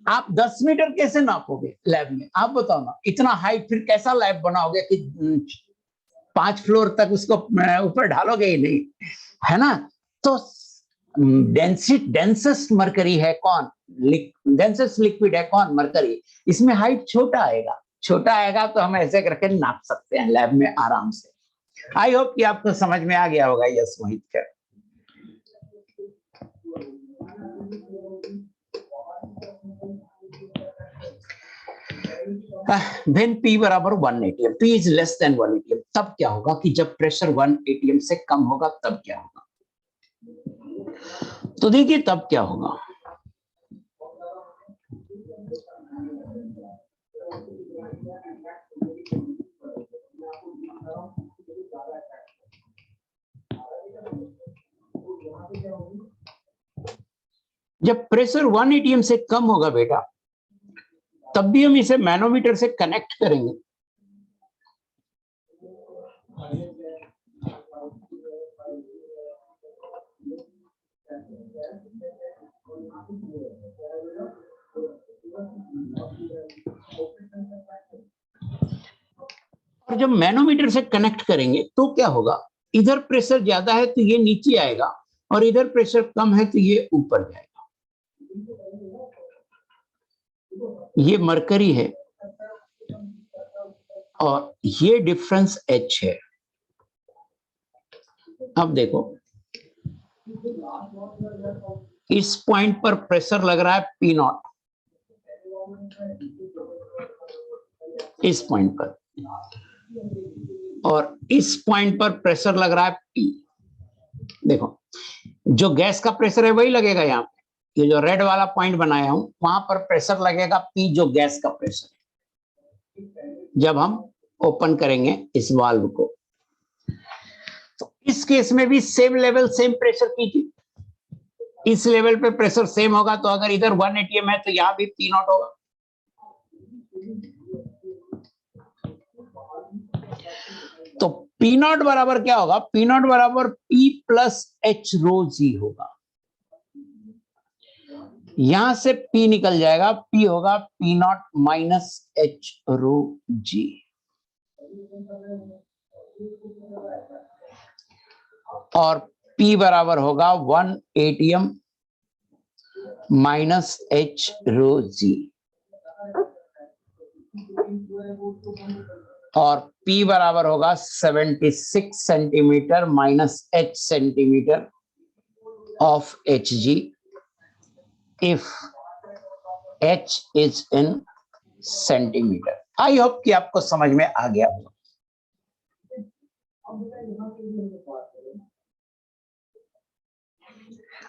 आप 10 मीटर कैसे नापोगे लैब में, आप बताओ ना। इतना हाइट फिर कैसा लैब बनाओगे कि 5 फ्लोर तक उसको ऊपर ढालोगे ही नहीं, है ना। तो डेंसेस्ट मरकरी है कौन, डेंसेस्ट लिक्विड है कौन, मरकरी। इसमें हाइट छोटा आएगा तो हम ऐसे करके नाप सकते हैं लैब में आराम से। आई होप कि आपको समझ में आ गया होगा। यस मोहित कर। व्हेन P बराबर 1 ATM, P is less than 1 ATM, तब क्या होगा कि जब प्रेशर 1 एटीएम से कम होगा तब क्या होगा। तो देखिए तब क्या होगा। जब प्रेशर 1 एटीएम से कम होगा बेटा, तब भी हम इसे मैनोमीटर से कनेक्ट करेंगे। और जब मैनोमीटर से कनेक्ट करेंगे तो क्या होगा, इधर प्रेशर ज्यादा है तो ये नीचे आएगा, और इधर प्रेशर कम है तो ये ऊपर जाएगा। ये मरकरी है और ये डिफरेंस H है। अब देखो, इस पॉइंट पर प्रेशर लग रहा है P0, इस पॉइंट पर, और इस पॉइंट पर प्रेशर लग रहा है P। देखो, जो गैस का प्रेशर है वही लगेगा यहाँ पे, ये जो रेड वाला पॉइंट बनाया हूं वहां पर प्रेशर लगेगा P, जो गैस का प्रेशर है, जब हम ओपन करेंगे इस वाल्व को। तो इस केस में भी सेम लेवल सेम प्रेशर कीजिए, इस लेवल पे प्रेशर सेम होगा, तो अगर इधर 1 एटीएम है तो यहां भी P0 होगा। तो P0 बराबर क्या होगा, P0 बराबर P प्लस H रो जी होगा। यहां से P निकल जाएगा, P होगा P0 माइनस H रो जी। और P बराबर होगा 1 एटीएम माइनस H रो जी, और P बराबर होगा 76 centimetre minus H centimetre of Hg if H is in centimetre. I hope कि आपको समझ में आ गया होगा।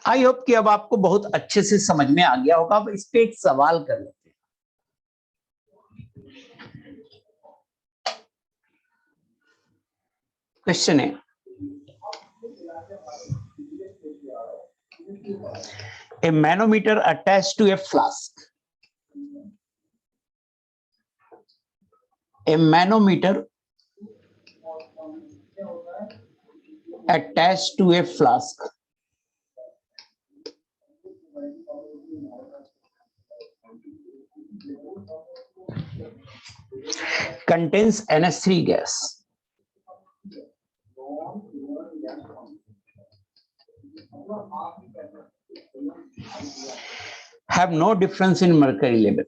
आई होप कि अब आपको बहुत अच्छे से समझ में आ गया होगा। अब इस पे एक सवाल कर लेते हैं। क्वेश्चन है, a manometer attached to a flask a manometer attached to a flask contains NH3 gas. Have no difference in mercury level.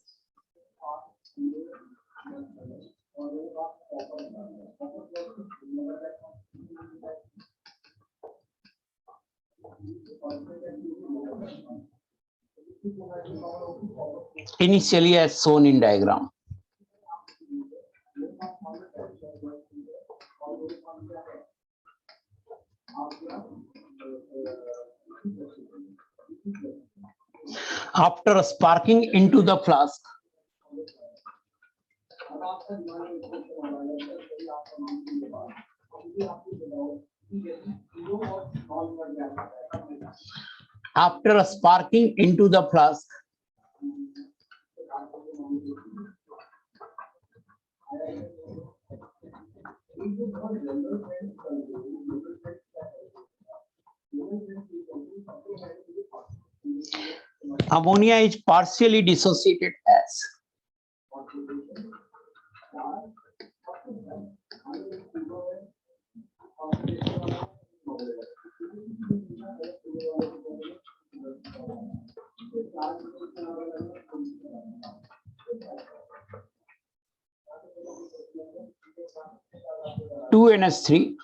Initially as shown in diagram. After sparking into the flask, ammonia is partially dissociated as two NH3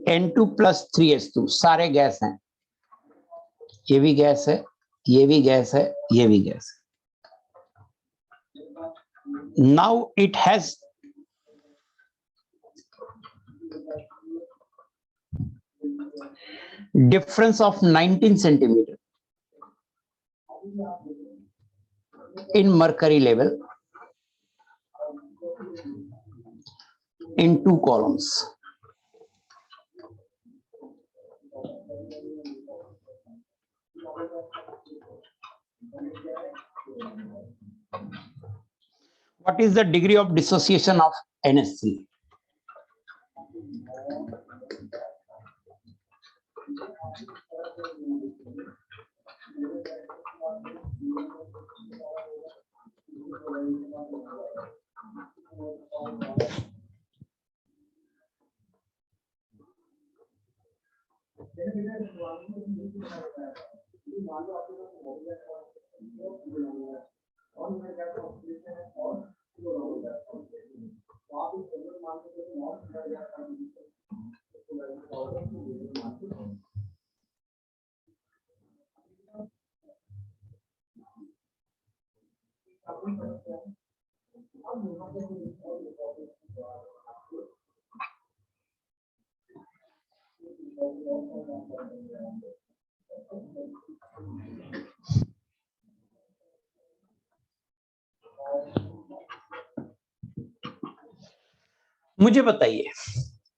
N2 plus 3H2 सारे gas हैं, ये भी gas है, ये भी gas है, ये भी गैस है. Now it has difference of 19 centimeter in mercury level in two columns. What is the degree of dissociation of NH3?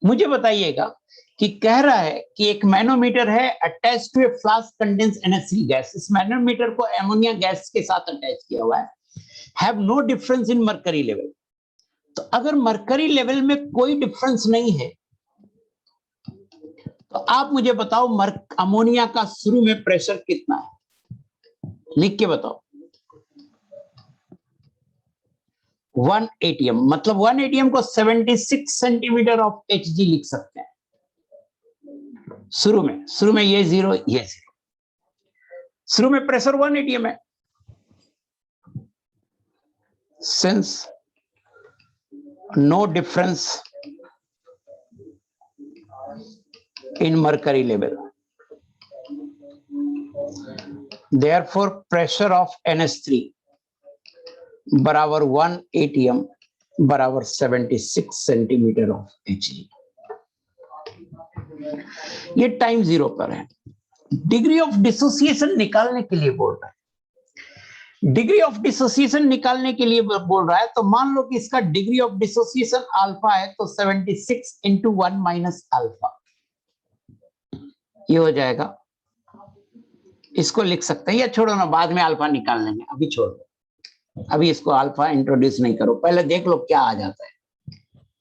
मुझे बताइएगा कि कह रहा है कि एक मैनोमीटर है attach to a flask contains NH3 gas. इस मैनोमीटर को अमोनिया गैस के साथ अटैच किया हुआ है. Have no difference in mercury level. तो अगर मर्करी लेवल में कोई डिफरेंस नहीं है तो आप मुझे बताओ अमोनिया का शुरू में प्रेशर कितना है, लिख के बताओ. 1 atm, मतलब 1 atm को 76 सेंटीमीटर ऑफ Hg लिख सकते हैं. शुरू में ये जीरो, ये जीरो. शुरू में प्रेशर 1 atm है. Since no difference in mercury level, therefore pressure of NH3 बराबर 1 atm बराबर 76 सेंटीमीटर ऑफ Hg. ये टाइम जीरो पर है. डिग्री ऑफ डिसोसिएशन निकालने के लिए बोल रहा है. डिग्री ऑफ डिसोसिएशन निकालने के लिए बोल रहा है तो मान लो कि इसका डिग्री ऑफ डिसोसिएशन अल्फा है तो 76 इंटू 1 माइनस अल्फा, ये हो जाएगा. इसको लिख सकते हैं या छोड़ो ना, बाद में अल्फा निकाल लेंगे, अभी छोड़ दो. अभी इसको अल्फा इंट्रोड्यूस नहीं करो, पहले देख लो क्या आ जाता है।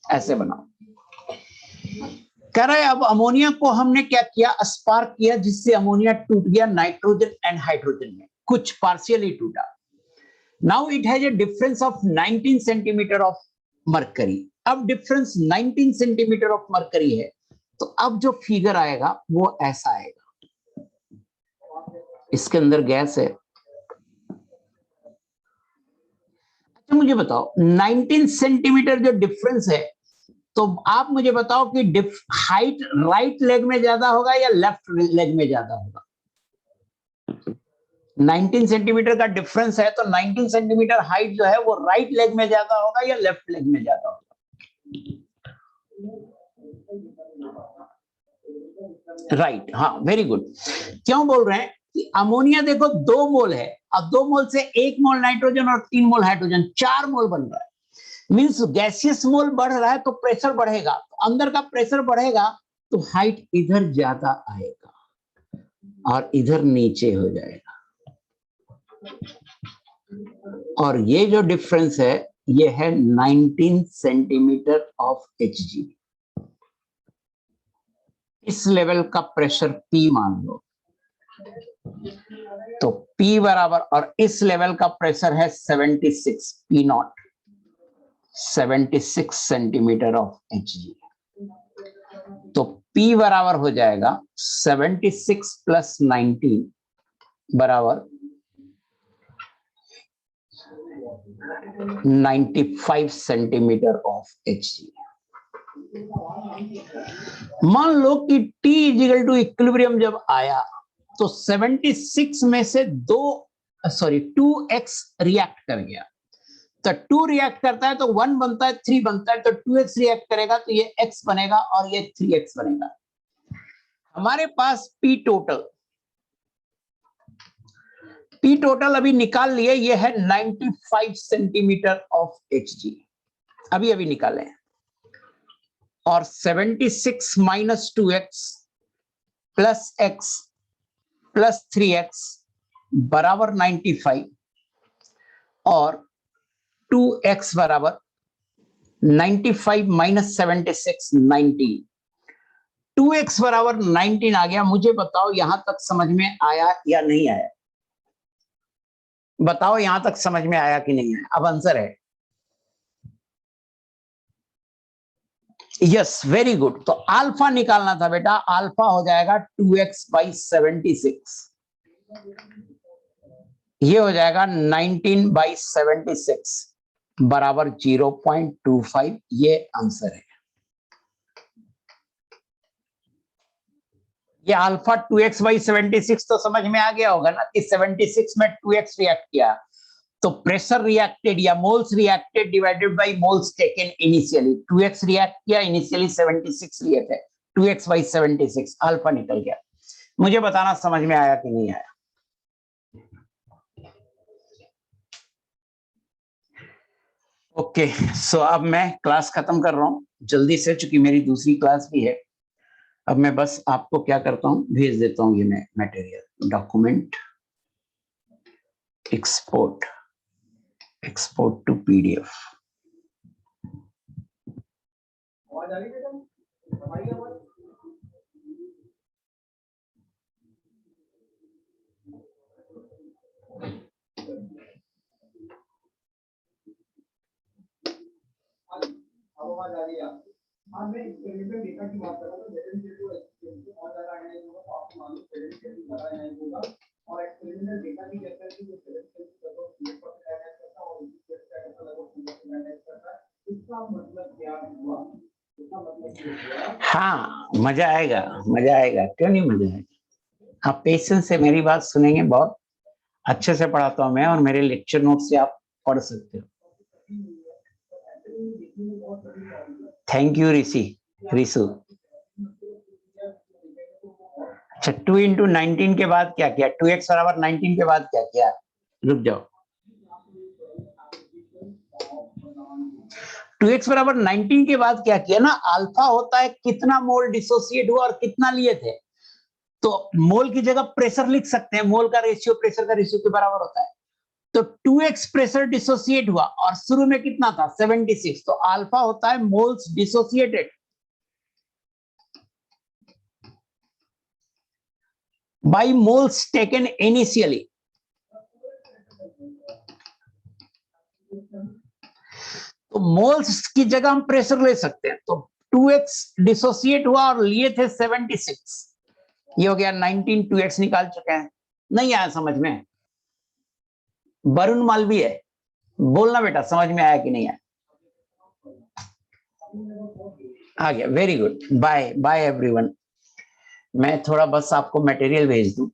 ऐसे बनाओ। कह रहे अब अमोनिया को हमने क्या किया, स्पार्क किया, जिससे अमोनिया टूट गया नाइट्रोजन एंड हाइड्रोजन में, कुछ पार्शियली टूटा। Now it has a difference of 19 centimetre of mercury. अब डिफरेंस 19 सेंटीमीटर ऑफ मरकरी है, तो अब जो फिगर आएगा वो ऐसा आएगा। इसके अंदर गैस है। अच्छा मुझे बताओ 19 सेंटीमीटर जो डिफरेंस है, तो आप मुझे बताओ कि हाइट राइट लेग में ज्यादा होगा या लेफ्ट लेग में ज्यादा होगा? 19 सेंटीमीटर का डिफरेंस है, तो 19 सेंटीमीटर हाइट जो है वो राइट लेग में ज्यादा होगा या लेफ्ट लेग में ज्यादा होगा? राइट, हाँ, वेरी गुड। क्यों बोल रहे हैं कि अमोनिया देखो 2 मोल है, अब 2 मोल से 1 मोल नाइट्रोजन और 3 मोल हाइड्रोजन, 4 मोल बन रहा है। मीन्स गैसियस मोल बढ़ रहा है तो प्रेशर बढ़ेगा, तो अंदर का प्रेशर बढ़ेगा तो हाइट इधर ज्यादा आएगा और इधर नीचे हो जाएगा। और ये जो डिफरेंस है ये है 19 सेंटीमीटर ऑफ Hg। इस लेवल का प्रेशर P मान लो, तो P बराबर, और इस लेवल का प्रेशर है 76 P not, 76 centimetre of Hg। तो P बराबर हो जाएगा 76 प्लस 19 बराबर 95 सेंटीमीटर ऑफ Hg। मान लो कि T इजिकल टू इक्विलिब्रियम जब आया तो 76 में से 2x रिएक्ट कर गया, तो 2 रिएक्ट करता है तो 1 बनता है, 3 बनता है, तो 2x रिएक्ट करेगा तो ये x बनेगा और ये 3x बनेगा। हमारे पास P टोटल अभी निकाल लिए, ये है 95 सेंटीमीटर ऑफ Hg, अभी निकाले। और 76 minus 2x plus x plus 3x बराबर 95 और 2x बराबर 95 माइनस 76 19, 2x बराबर 19 आ गया। मुझे बताओ यहां तक समझ में आया या नहीं आया? बताओ यहां तक समझ में आया कि नहीं आया? अब आंसर है यस, वेरी गुड। तो अल्फा निकालना था बेटा, अल्फा हो जाएगा 2x बाई 76, ये हो जाएगा 19 बाई 76 बराबर 0.25, ये आंसर है। ये अल्फा 2x बाई 76 तो समझ में आ गया होगा ना कि 76 में 2x रिएक्ट किया तो प्रेशर रिएक्टेड या moles reacted divided by moles taken initially, 2x react किया, इनिशियली 76 लिए थे, 2x बाई 76 अल्फा निकल गया। मुझे बताना समझ में आया कि नहीं आया? ओके, सो अब मैं क्लास खत्म कर रहा हूं जल्दी से, चूंकि मेरी दूसरी क्लास भी है। अब मैं बस आपको क्या करता हूं, भेज देता हूं ये मैं material, document export to PDF। हाँ, मजा आएगा, क्यों नहीं मजा आएगा? आप पेशेंस से मेरी बात सुनेंगे, बहुत अच्छे से पढ़ाता हूं मैं, और मेरे लेक्चर नोट से आप पढ़ सकते हो। Thank you Risu. अच्छा, 2 इंटू 19 के बाद क्या किया? 2x बराबर 19 के बाद क्या किया? रुक जाओ, 2x बराबर 19 के बाद क्या किया ना, अल्फा होता है कितना मोल डिसोसिएट हुआ और कितना लिए थे, तो मोल की जगह प्रेशर लिख सकते हैं, मोल का रेशियो प्रेशर का रेशियो के बराबर होता है। तो 2x प्रेशर डिसोसिएट हुआ और शुरू में कितना था 76, तो अल्फा होता है moles dissociated by moles taken initially. तो मोल्स की जगह हम प्रेशर ले सकते हैं, तो 2x डिसोसिएट हुआ और लिए थे 76, ये हो गया 19, 2x निकाल चुके हैं। नहीं आया समझ में? वरुण मालवीय है, बोलना बेटा समझ में आया कि नहीं आया? आ गया, very good, bye bye everyone. मैं थोड़ा बस आपको मटेरियल भेज दूं।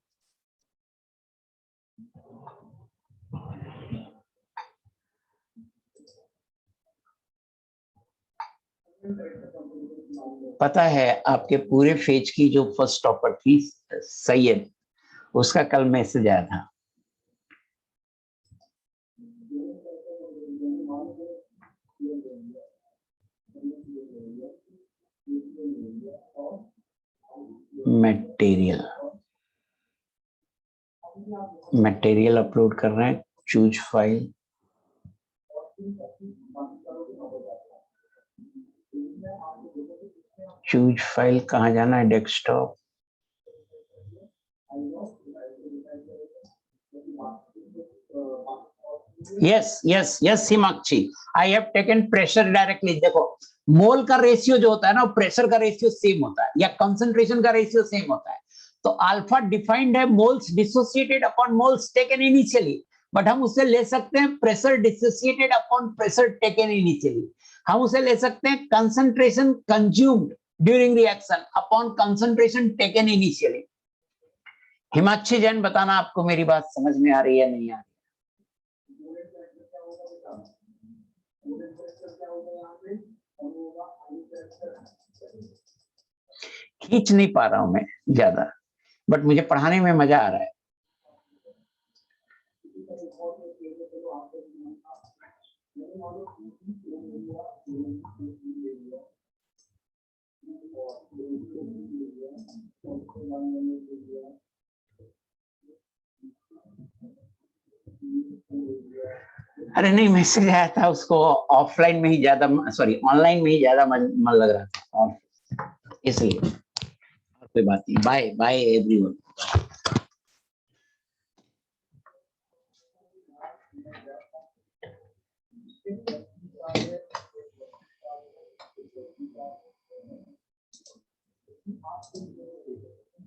पता है आपके पूरे फेज की जो फर्स्ट टॉपर थी सैयद, उसका कल मैसेज आया था। मटेरियल अपलोड कर रहे हैं, चूज फाइल, चूज फाइल कहाँ जाना है? Desktop, yes yes yes Himakshi, I have taken pressure directly. देखो मोल का रेशियो जो होता है ना, प्रेशर का रेशियो सेम होता है या कंसंट्रेशन का रेशियो सेम होता है। तो अल्फा डिफाइंड है moles dissociated upon moles taken initially, but हम उसे ले सकते हैं pressure dissociated upon pressure taken initially. हम उसे ले सकते हैं concentration consumed during reaction upon concentration taken initially. Himakshi Jain बताना आपको मेरी बात समझ में आ रही है नहीं आ रही? खींच नहीं पा रहा हूं मैं ज्यादा, बट मुझे पढ़ाने में मजा आ रहा है। अरे नहीं, मैसेज आया था उसको ऑफलाइन में ही ज्यादा, सॉरी ऑनलाइन में ही ज्यादा मन लग रहा था, इसलिए। कोई बात नहीं, बाय बाय एवरीवन।